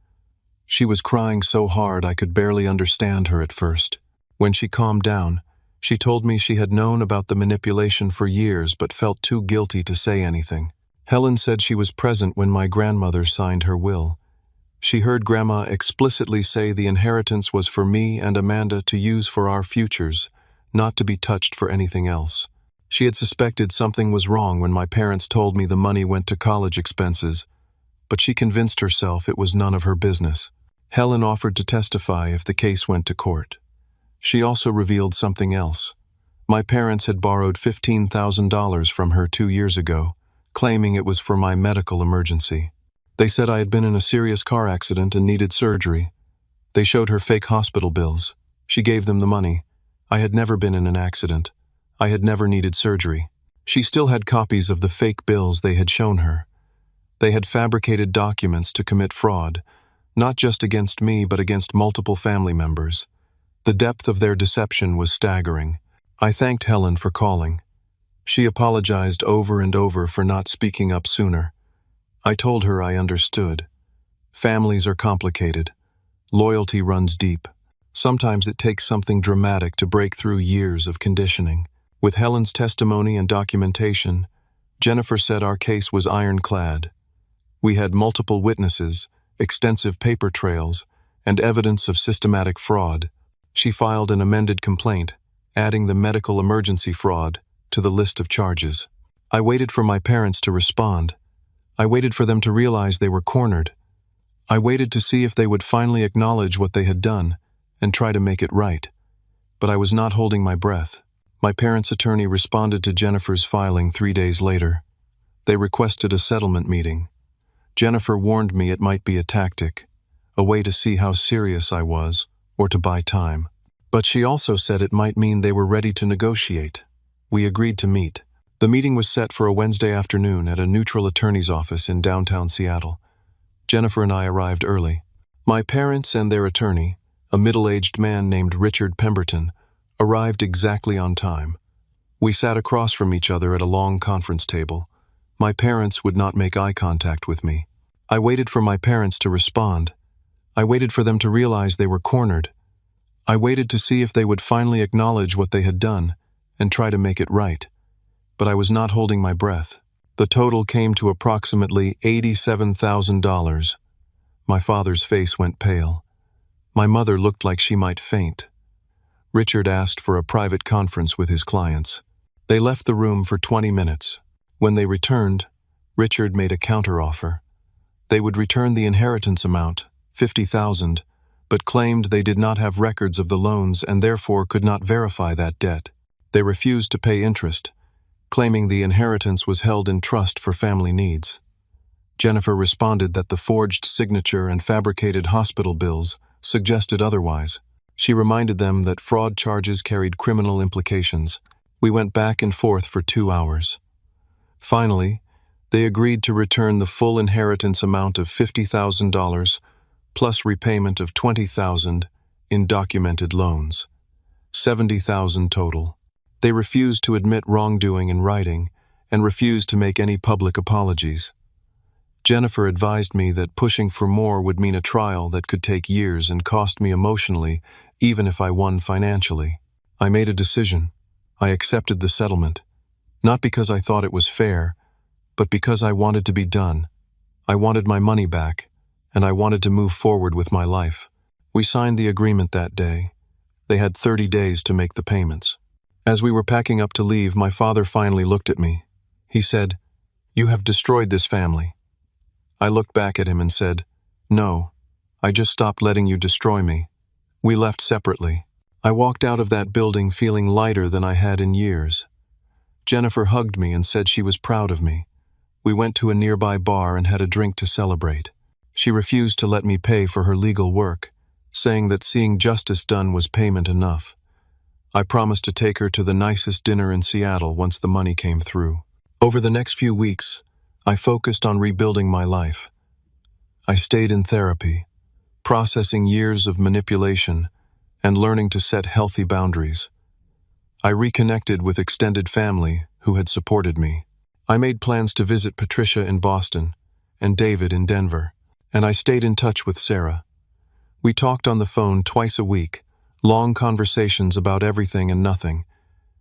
She was crying so hard I could barely understand her at first. When she calmed down, she told me she had known about the manipulation for years but felt too guilty to say anything. Helen said she was present when my grandmother signed her will. She heard Grandma explicitly say the inheritance was for me and Amanda to use for our futures, not to be touched for anything else. She had suspected something was wrong when my parents told me the money went to college expenses, but she convinced herself it was none of her business. Helen offered to testify if the case went to court. She also revealed something else. My parents had borrowed $15,000 from her 2 years ago, claiming it was for my medical emergency. They said I had been in a serious car accident and needed surgery. They showed her fake hospital bills. She gave them the money. I had never been in an accident. I had never needed surgery. She still had copies of the fake bills they had shown her. They had fabricated documents to commit fraud, not just against me but against multiple family members. The depth of their deception was staggering. I thanked Helen for calling. She apologized over and over for not speaking up sooner. I told her I understood. Families are complicated. Loyalty runs deep. Sometimes it takes something dramatic to break through years of conditioning. With Helen's testimony and documentation, Jennifer said our case was ironclad. We had multiple witnesses, extensive paper trails, and evidence of systematic fraud. She filed an amended complaint, adding the medical emergency fraud to the list of charges. I waited for my parents to respond. I waited for them to realize they were cornered. I waited to see if they would finally acknowledge what they had done and try to make it right. But I was not holding my breath. My parents' attorney responded to Jennifer's filing 3 days later. They requested a settlement meeting. Jennifer warned me it might be a tactic, a way to see how serious I was, or to buy time. But she also said it might mean they were ready to negotiate. We agreed to meet. The meeting was set for a Wednesday afternoon at a neutral attorney's office in downtown Seattle. Jennifer and I arrived early. My parents and their attorney, a middle-aged man named Richard Pemberton, arrived exactly on time. We sat across from each other at a long conference table. My parents would not make eye contact with me. I waited for my parents to respond. I waited for them to realize they were cornered. I waited to see if they would finally acknowledge what they had done and try to make it right. But I was not holding my breath. The total came to approximately $87,000. My father's face went pale. My mother looked like she might faint. Richard asked for a private conference with his clients. They left the room for 20 minutes. When they returned, Richard made a counteroffer. They would return the inheritance amount, $50,000, but claimed they did not have records of the loans and therefore could not verify that debt. They refused to pay interest, claiming the inheritance was held in trust for family needs. Jennifer responded that the forged signature and fabricated hospital bills suggested otherwise. She reminded them that fraud charges carried criminal implications. We went back and forth for 2 hours. Finally, they agreed to return the full inheritance amount of $50,000 plus repayment of $20,000 in documented loans. $70,000 total. They refused to admit wrongdoing in writing and refused to make any public apologies. Jennifer advised me that pushing for more would mean a trial that could take years and cost me emotionally, even if I won financially. I made a decision. I accepted the settlement, not because I thought it was fair, but because I wanted to be done. I wanted my money back, and I wanted to move forward with my life. We signed the agreement that day. They had 30 days to make the payments. As we were packing up to leave, my father finally looked at me. He said, "You have destroyed this family." I looked back at him and said, "No, I just stopped letting you destroy me." We left separately. I walked out of that building feeling lighter than I had in years. Jennifer hugged me and said she was proud of me. We went to a nearby bar and had a drink to celebrate. She refused to let me pay for her legal work, saying that seeing justice done was payment enough. I promised to take her to the nicest dinner in Seattle once the money came through. Over the next few weeks, I focused on rebuilding my life. I stayed in therapy, processing years of manipulation and learning to set healthy boundaries. I reconnected with extended family who had supported me. I made plans to visit Patricia in Boston and David in Denver, and I stayed in touch with Sarah. We talked on the phone twice a week, long conversations about everything and nothing.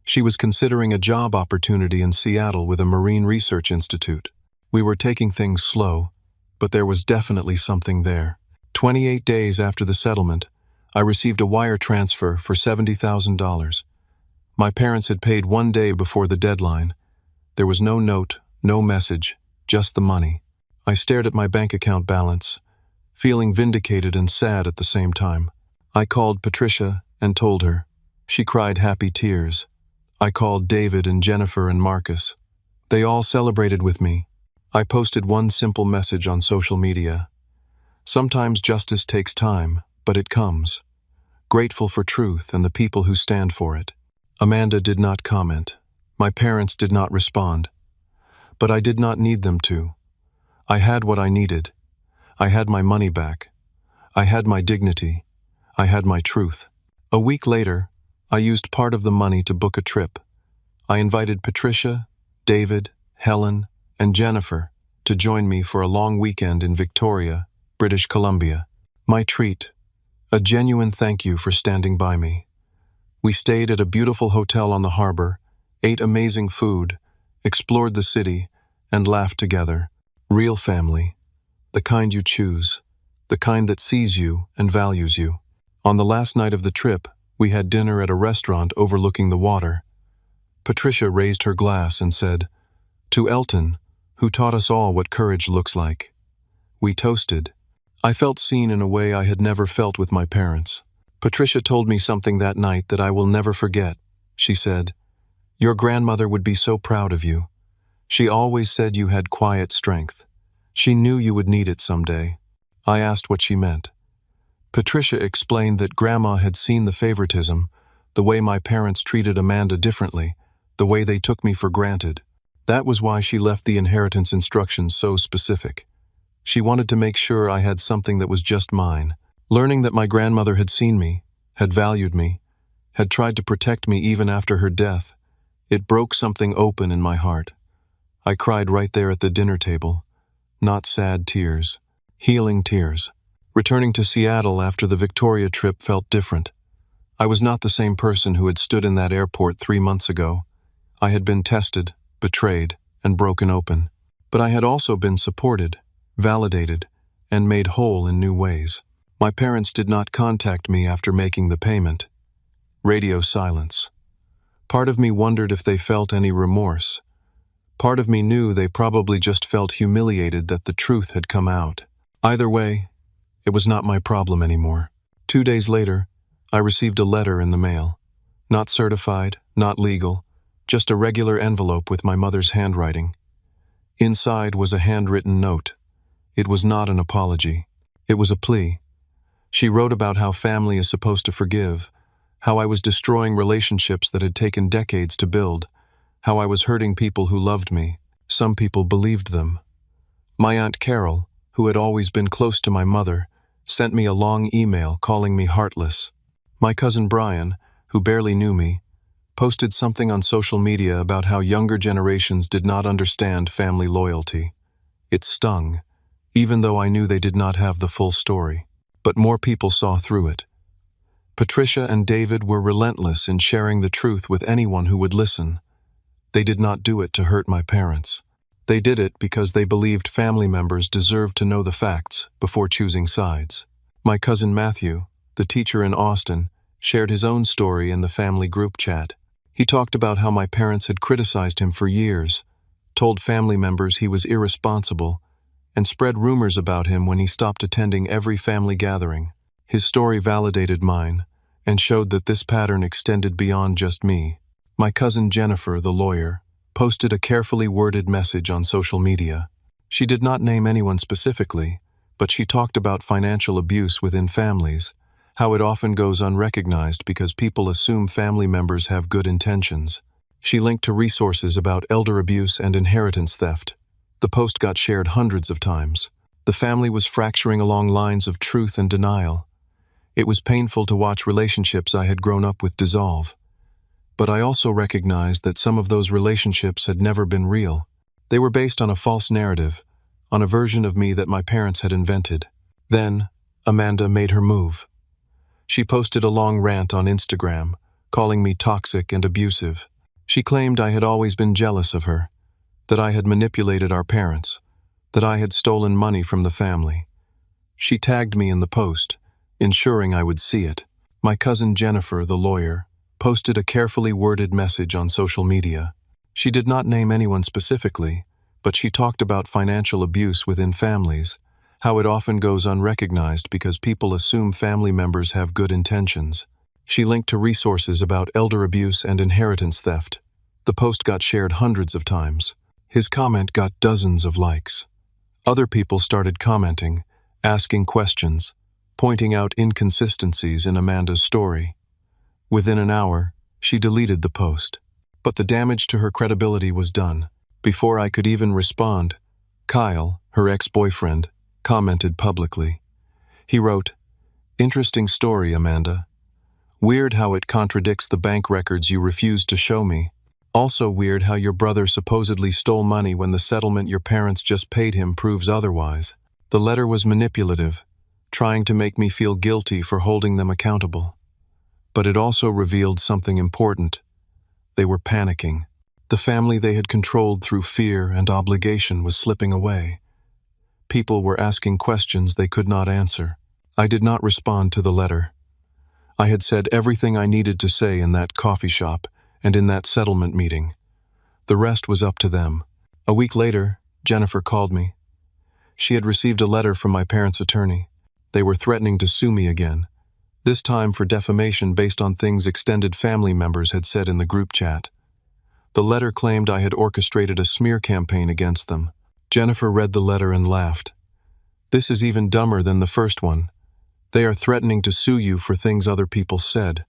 She was considering a job opportunity in Seattle with a marine research institute. We were taking things slow, but there was definitely something there. 28 days after the settlement, I received a wire transfer for $70,000. My parents had paid 1 day before the deadline. There was no note, no message, just the money. I stared at my bank account balance, feeling vindicated and sad at the same time. I called Patricia and told her. She cried happy tears. I called David and Jennifer and Marcus. They all celebrated with me. I posted one simple message on social media. Sometimes justice takes time, but it comes. Grateful for truth and the people who stand for it. Amanda did not comment. My parents did not respond. But I did not need them to. I had what I needed. I had my money back. I had my dignity. I had my truth. A week later, I used part of the money to book a trip. I invited Patricia, David, Helen, and Jennifer to join me for a long weekend in Victoria, British Columbia. My treat, a genuine thank you for standing by me. We stayed at a beautiful hotel on the harbor, ate amazing food, explored the city, and laughed together. Real family, the kind you choose, the kind that sees you and values you. On the last night of the trip, we had dinner at a restaurant overlooking the water. Patricia raised her glass and said, "To Elton, who taught us all what courage looks like." We toasted. I felt seen in a way I had never felt with my parents. Patricia told me something that night that I will never forget. She said, "Your grandmother would be so proud of you. She always said you had quiet strength. She knew you would need it someday." I asked what she meant. Patricia explained that Grandma had seen the favoritism, the way my parents treated Amanda differently, the way they took me for granted. That was why she left the inheritance instructions so specific. She wanted to make sure I had something that was just mine. Learning that my grandmother had seen me, had valued me, had tried to protect me even after her death, it broke something open in my heart. I cried right there at the dinner table. Not sad tears, healing tears. Returning to Seattle after the Victoria trip felt different. I was not the same person who had stood in that airport 3 months ago. I had been tested, betrayed, and broken open. But I had also been supported, validated, and made whole in new ways. My parents did not contact me after making the payment. Radio silence. Part of me wondered if they felt any remorse. Part of me knew they probably just felt humiliated that the truth had come out. Either way, it was not my problem anymore. 2 days later, I received a letter in the mail. Not certified, not legal, just a regular envelope with my mother's handwriting. Inside was a handwritten note. It was not an apology. It was a plea. She wrote about how family is supposed to forgive, how I was destroying relationships that had taken decades to build, how I was hurting people who loved me. Some people believed them. My Aunt Carol, who had always been close to my mother, sent me a long email calling me heartless. My cousin Brian, who barely knew me, posted something on social media about how younger generations did not understand family loyalty. It stung, even though I knew they did not have the full story. But more people saw through it. Patricia and David were relentless in sharing the truth with anyone who would listen. They did not do it to hurt my parents. They did it because they believed family members deserved to know the facts before choosing sides. My cousin Matthew, the teacher in Austin, shared his own story in the family group chat. He talked about how my parents had criticized him for years, told family members he was irresponsible, and spread rumors about him when he stopped attending every family gathering. His story validated mine and showed that this pattern extended beyond just me. My cousin Jennifer, the lawyer, posted a carefully worded message on social media. She did not name anyone specifically, but she talked about financial abuse within families, how it often goes unrecognized because people assume family members have good intentions. She linked to resources about elder abuse and inheritance theft. The post got shared hundreds of times. The family was fracturing along lines of truth and denial. It was painful to watch relationships I had grown up with dissolve. But I also recognized that some of those relationships had never been real. They were based on a false narrative, on a version of me that my parents had invented. Then, Amanda made her move. She posted a long rant on Instagram, calling me toxic and abusive. She claimed I had always been jealous of her, that I had manipulated our parents, that I had stolen money from the family. She tagged me in the post, ensuring I would see it. My cousin Jennifer, the lawyer, posted a carefully worded message on social media. She did not name anyone specifically, but she talked about financial abuse within families, how it often goes unrecognized because people assume family members have good intentions. She linked to resources about elder abuse and inheritance theft. The post got shared hundreds of times. His comment got dozens of likes. Other people started commenting, asking questions, pointing out inconsistencies in Amanda's story. Within an hour, she deleted the post. But the damage to her credibility was done. Before I could even respond, Kyle, her ex-boyfriend, commented publicly. He wrote, "Interesting story, Amanda. Weird how it contradicts the bank records you refused to show me. Also weird how your brother supposedly stole money when the settlement your parents just paid him proves otherwise. The letter was manipulative, trying to make me feel guilty for holding them accountable. But it also revealed something important. They were panicking. The family they had controlled through fear and obligation was slipping away. People were asking questions they could not answer. I did not respond to the letter. I had said everything I needed to say in that coffee shop and in that settlement meeting. The rest was up to them. A week later, Jennifer called me. She had received a letter from my parents' attorney. They were threatening to sue me again, this time for defamation based on things extended family members had said in the group chat. The letter claimed I had orchestrated a smear campaign against them. Jennifer read the letter and laughed. "This is even dumber than the first one. They are threatening to sue you for things other people said.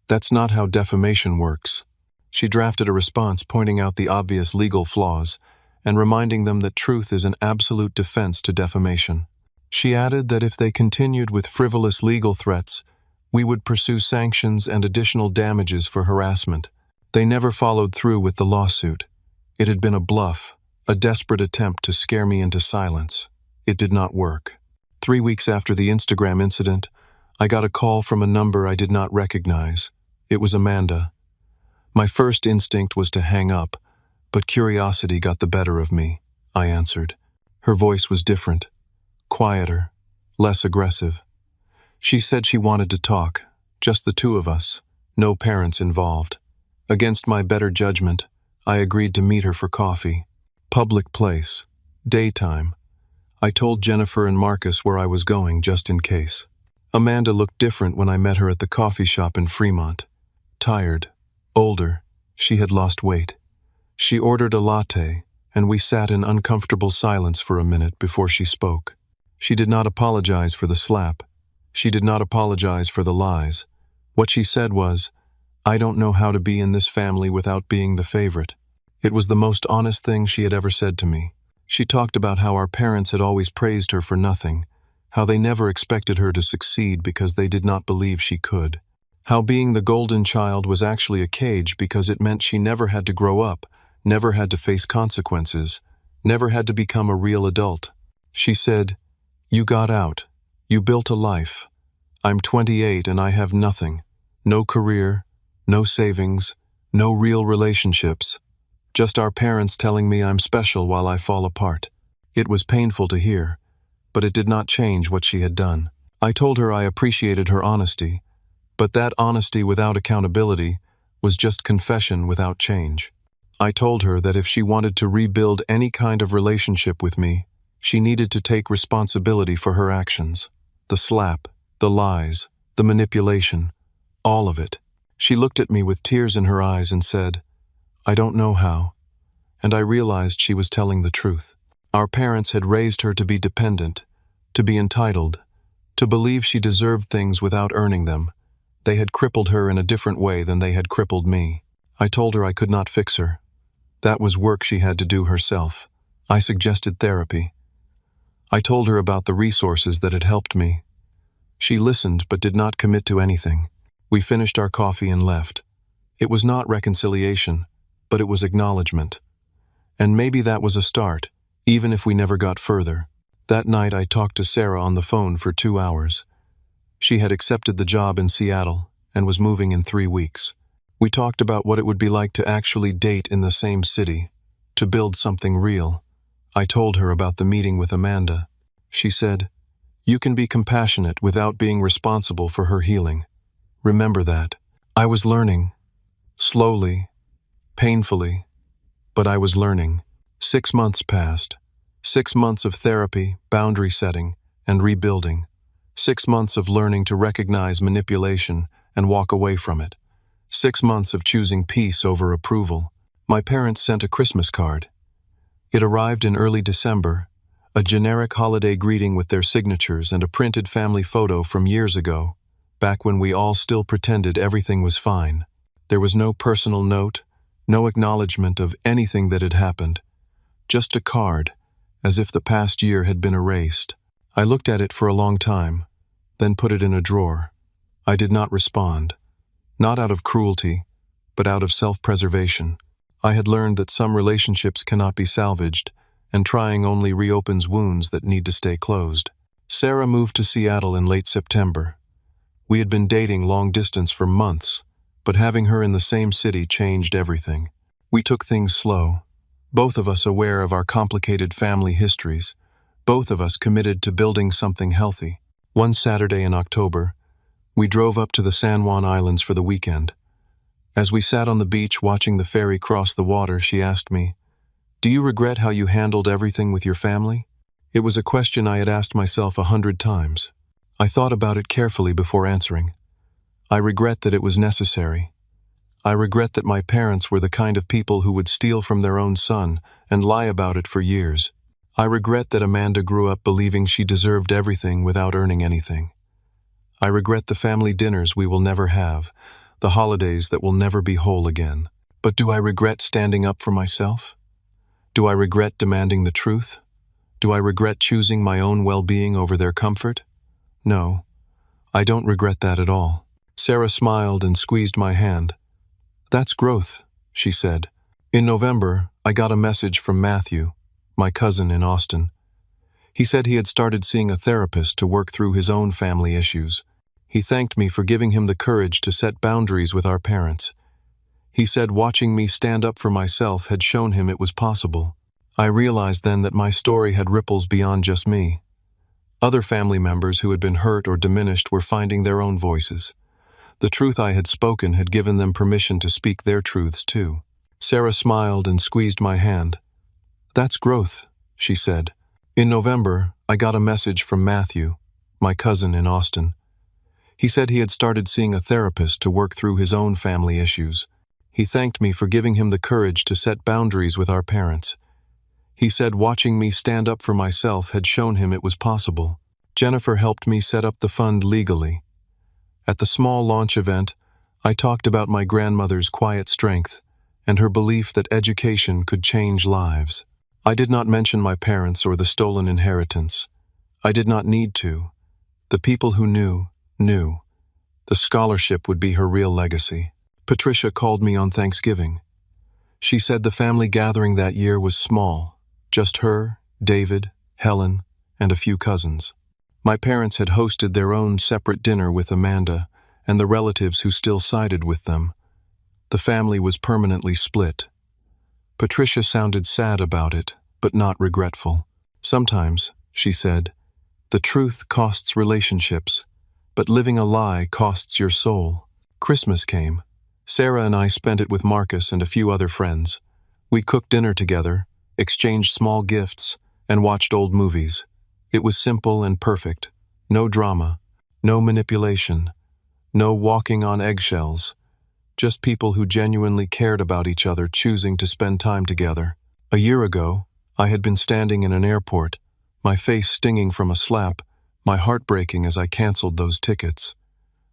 That's not how defamation works." She drafted a response pointing out the obvious legal flaws and reminding them that truth is an absolute defense to defamation. She added that if they continued with frivolous legal threats, we would pursue sanctions and additional damages for harassment. They never followed through with the lawsuit. It had been a bluff, a desperate attempt to scare me into silence. It did not work. 3 weeks after the Instagram incident, I got a call from a number I did not recognize. It was Amanda. My first instinct was to hang up, but curiosity got the better of me. I answered. Her voice was different, quieter, less aggressive. She said she wanted to talk, just the two of us, No parents involved. Against my better judgment, I agreed to meet her for coffee. Public place. Daytime. I told Jennifer and Marcus where I was going just in case. Amanda looked different when I met her at the coffee shop in Fremont. Tired. Older. She had lost weight. She ordered a latte, and we sat in uncomfortable silence for a minute before she spoke. She did not apologize for the slap. She did not apologize for the lies. What she said was, "I don't know how to be in this family without being the favorite." It was the most honest thing she had ever said to me. She talked about how our parents had always praised her for nothing, how they never expected her to succeed because they did not believe she could, how being the golden child was actually a cage because it meant she never had to grow up, never had to face consequences, never had to become a real adult. She said, "You got out. You built a life. I'm 28 and I have nothing. No career, no savings, no real relationships. Just our parents telling me I'm special while I fall apart." It was painful to hear, but it did not change what she had done. I told her I appreciated her honesty, but that honesty without accountability was just confession without change. I told her that if she wanted to rebuild any kind of relationship with me, she needed to take responsibility for her actions. The slap, the lies, the manipulation, all of it. She looked at me with tears in her eyes and said, "I don't know how," and I realized she was telling the truth. Our parents had raised her to be dependent, to be entitled, to believe she deserved things without earning them. They had crippled her in a different way than they had crippled me. I told her I could not fix her. That was work she had to do herself. I suggested therapy. I told her about the resources that had helped me. She listened but did not commit to anything. We finished our coffee and left. It was not reconciliation, but it was acknowledgement. And maybe that was a start, even if we never got further. That night I talked to Sarah on the phone for 2 hours. She had accepted the job in Seattle and was moving in 3 weeks. We talked about what it would be like to actually date in the same city, to build something real. I told her about the meeting with Amanda. She said, "You can be compassionate without being responsible for her healing. Remember that." I was learning. Slowly, painfully, but I was learning. 6 months passed. 6 months of therapy, boundary setting, and rebuilding. 6 months of learning to recognize manipulation and walk away from it. 6 months of choosing peace over approval. My parents sent a Christmas card. It arrived in early December, a generic holiday greeting with their signatures and a printed family photo from years ago, back when we all still pretended everything was fine. There was no personal note, no acknowledgement of anything that had happened. Just a card, as if the past year had been erased. I looked at it for a long time, then put it in a drawer. I did not respond. Not out of cruelty, but out of self-preservation. I had learned that some relationships cannot be salvaged, and trying only reopens wounds that need to stay closed. Sarah moved to Seattle in late September. We had been dating long distance for months, but having her in the same city changed everything. We took things slow, both of us aware of our complicated family histories, both of us committed to building something healthy. One Saturday in October, we drove up to the San Juan Islands for the weekend. As we sat on the beach watching the ferry cross the water, she asked me, "Do you regret how you handled everything with your family?" It was a question I had asked myself 100 times. I thought about it carefully before answering. I regret that it was necessary. I regret that my parents were the kind of people who would steal from their own son and lie about it for years. I regret that Amanda grew up believing she deserved everything without earning anything. I regret the family dinners we will never have, the holidays that will never be whole again. But do I regret standing up for myself? Do I regret demanding the truth? Do I regret choosing my own well-being over their comfort? No, I don't regret that at all. Sarah smiled and squeezed my hand. "That's growth," she said. In November, I got a message from Matthew, my cousin in Austin. He said he had started seeing a therapist to work through his own family issues. He thanked me for giving him the courage to set boundaries with our parents. He said watching me stand up for myself had shown him it was possible. I realized then that my story had ripples beyond just me. Other family members who had been hurt or diminished were finding their own voices. The truth I had spoken had given them permission to speak their truths too. Sarah smiled and squeezed my hand. "That's growth," she said. In November, I got a message from Matthew, my cousin in Austin. He said he had started seeing a therapist to work through his own family issues. He thanked me for giving him the courage to set boundaries with our parents. He said watching me stand up for myself had shown him it was possible. Jennifer helped me set up the fund legally. At the small launch event, I talked about my grandmother's quiet strength and her belief that education could change lives. I did not mention my parents or the stolen inheritance. I did not need to. The people who knew, knew. The scholarship would be her real legacy. Patricia called me on Thanksgiving. She said the family gathering that year was small, just her, David, Helen, and a few cousins. My parents had hosted their own separate dinner with Amanda and the relatives who still sided with them. The family was permanently split. Patricia sounded sad about it, but not regretful. "Sometimes," she said, "the truth costs relationships, but living a lie costs your soul." Christmas came. Sarah and I spent it with Marcus and a few other friends. We cooked dinner together, exchanged small gifts, and watched old movies. It was simple and perfect. No drama, no manipulation, no walking on eggshells. Just people who genuinely cared about each other choosing to spend time together. A year ago, I had been standing in an airport, my face stinging from a slap, my heart breaking as I canceled those tickets.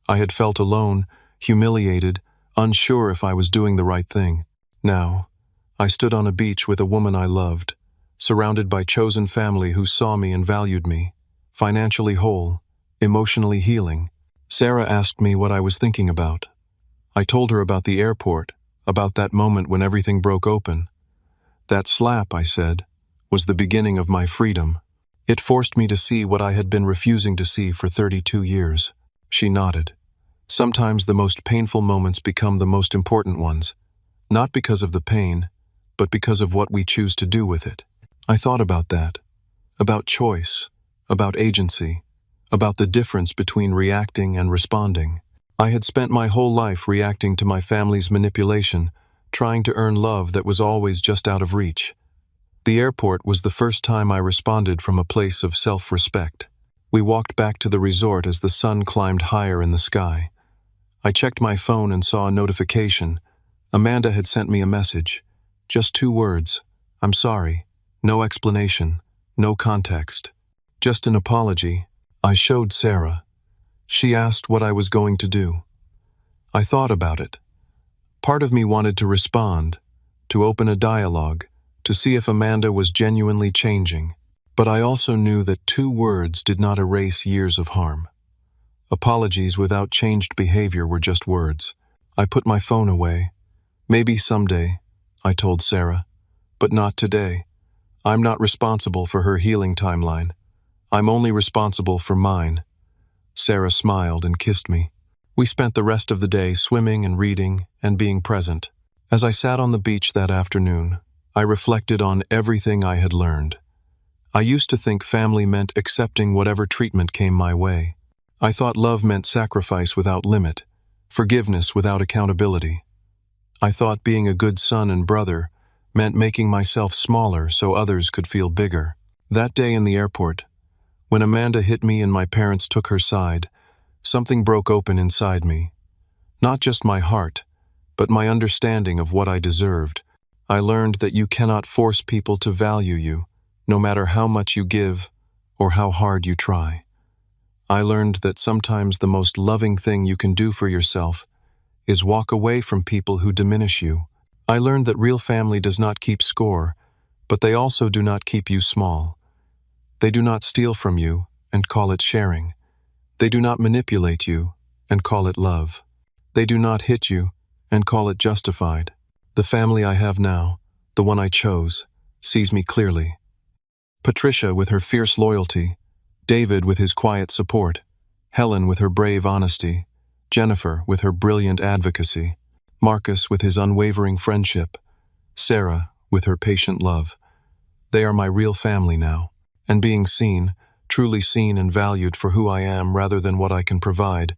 I had felt alone, humiliated, unsure if I was doing the right thing. Now, I stood on a beach with a woman I loved, surrounded by chosen family who saw me and valued me, financially whole, emotionally healing. Sarah asked me what I was thinking about. I told her about the airport, about that moment when everything broke open. That slap, I said, was the beginning of my freedom. It forced me to see what I had been refusing to see for 32 years. She nodded. Sometimes the most painful moments become the most important ones, not because of the pain, but because of what we choose to do with it. I thought about that, about choice, about agency, about the difference between reacting and responding. I had spent my whole life reacting to my family's manipulation, trying to earn love that was always just out of reach. The airport was the first time I responded from a place of self-respect. We walked back to the resort as the sun climbed higher in the sky. I checked my phone and saw a notification. Amanda had sent me a message. Just 2 words. "I'm sorry." No explanation, no context. Just an apology. I showed Sarah. She asked what I was going to do. I thought about it. Part of me wanted to respond, to open a dialogue, to see if Amanda was genuinely changing. But I also knew that 2 words did not erase years of harm. Apologies without changed behavior were just words. I put my phone away. "Maybe someday," I told Sarah, "but not today. I'm not responsible for her healing timeline. I'm only responsible for mine." Sarah smiled and kissed me. We spent the rest of the day swimming and reading and being present. As I sat on the beach that afternoon, I reflected on everything I had learned. I used to think family meant accepting whatever treatment came my way. I thought love meant sacrifice without limit, forgiveness without accountability. I thought being a good son and brother meant making myself smaller so others could feel bigger. That day in the airport, when Amanda hit me and my parents took her side, something broke open inside me. Not just my heart, but my understanding of what I deserved. I learned that you cannot force people to value you, no matter how much you give or how hard you try. I learned that sometimes the most loving thing you can do for yourself is walk away from people who diminish you. I learned that real family does not keep score, but they also do not keep you small. They do not steal from you and call it sharing. They do not manipulate you and call it love. They do not hit you and call it justified. The family I have now, the one I chose, sees me clearly. Patricia with her fierce loyalty, David with his quiet support, Helen with her brave honesty, Jennifer with her brilliant advocacy, Marcus with his unwavering friendship, Sarah with her patient love. They are my real family now. And being seen, truly seen and valued for who I am rather than what I can provide,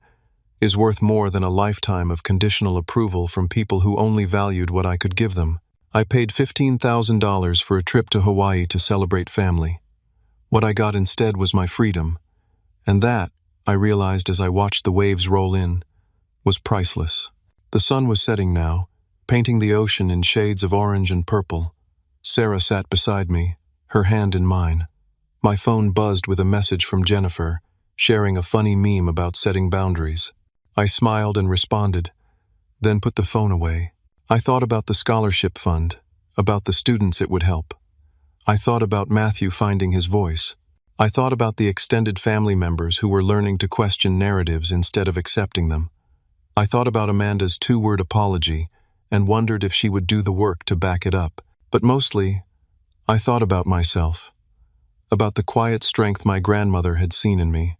is worth more than a lifetime of conditional approval from people who only valued what I could give them. I paid $15,000 for a trip to Hawaii to celebrate family. What I got instead was my freedom, and that, I realized as I watched the waves roll in, was priceless. The sun was setting now, painting the ocean in shades of orange and purple. Sarah sat beside me, her hand in mine. My phone buzzed with a message from Jennifer, sharing a funny meme about setting boundaries. I smiled and responded, then put the phone away. I thought about the scholarship fund, about the students it would help. I thought about Matthew finding his voice. I thought about the extended family members who were learning to question narratives instead of accepting them. I thought about Amanda's two-word apology and wondered if she would do the work to back it up. But mostly, I thought about myself, about the quiet strength my grandmother had seen in me,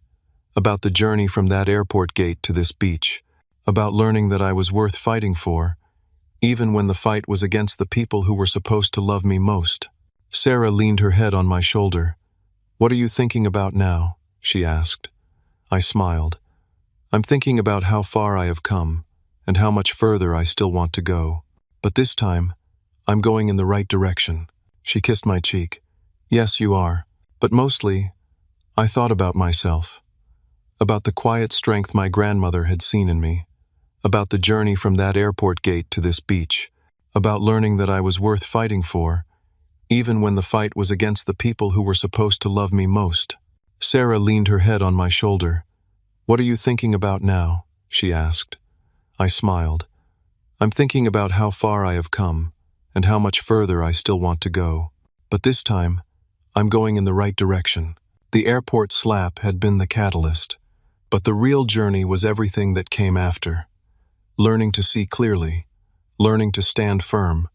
about the journey from that airport gate to this beach, about learning that I was worth fighting for, even when the fight was against the people who were supposed to love me most. Sarah leaned her head on my shoulder. "What are you thinking about now?" she asked. I smiled. "I'm thinking about how far I have come, and how much further I still want to go. But this time, I'm going in the right direction." She kissed my cheek. "Yes, you are. But mostly, I thought about myself, about the quiet strength my grandmother had seen in me, about the journey from that airport gate to this beach, about learning that I was worth fighting for, even when the fight was against the people who were supposed to love me most." Sarah leaned her head on my shoulder. "What are you thinking about now?" she asked. I smiled. "I'm thinking about how far I have come, and how much further I still want to go. But this time, I'm going in the right direction." The airport slap had been the catalyst, but the real journey was everything that came after. Learning to see clearly, learning to stand firm,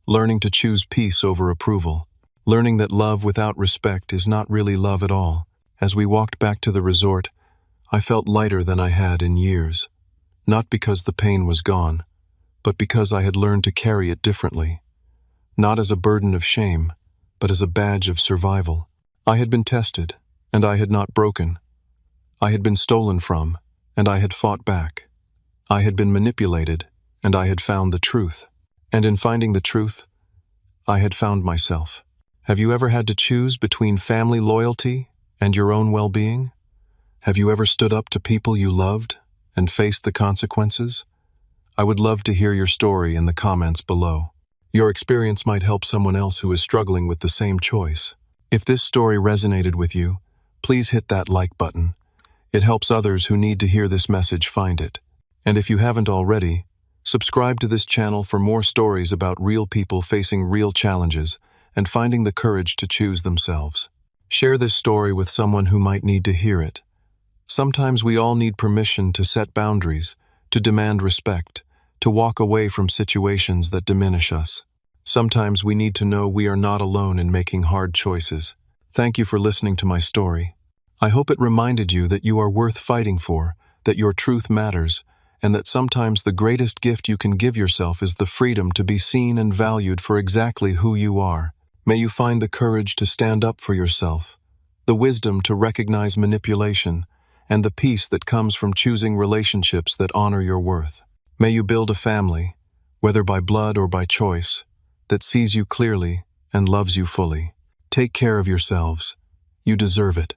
learning to choose peace over approval, learning that love without respect is not really love at all. As we walked back to the resort, I felt lighter than I had in years. Not because the pain was gone, but because I had learned to carry it differently. Not as a burden of shame, but as a badge of survival. I had been tested, and I had not broken. I had been stolen from, and I had fought back. I had been manipulated, and I had found the truth. And in finding the truth, I had found myself. Have you ever had to choose between family loyalty and your own well-being? Have you ever stood up to people you loved and faced the consequences? I would love to hear your story in the comments below. Your experience might help someone else who is struggling with the same choice. If this story resonated with you, please hit that like button. It helps others who need to hear this message find it. And if you haven't already, subscribe to this channel for more stories about real people facing real challenges and finding the courage to choose themselves. Share this story with someone who might need to hear it. Sometimes we all need permission to set boundaries, to demand respect, to walk away from situations that diminish us. Sometimes we need to know we are not alone in making hard choices. Thank you for listening to my story. I hope it reminded you that you are worth fighting for, that your truth matters, and that sometimes the greatest gift you can give yourself is the freedom to be seen and valued for exactly who you are. May you find the courage to stand up for yourself, the wisdom to recognize manipulation, and the peace that comes from choosing relationships that honor your worth. May you build a family, whether by blood or by choice, that sees you clearly and loves you fully. Take care of yourselves. You deserve it.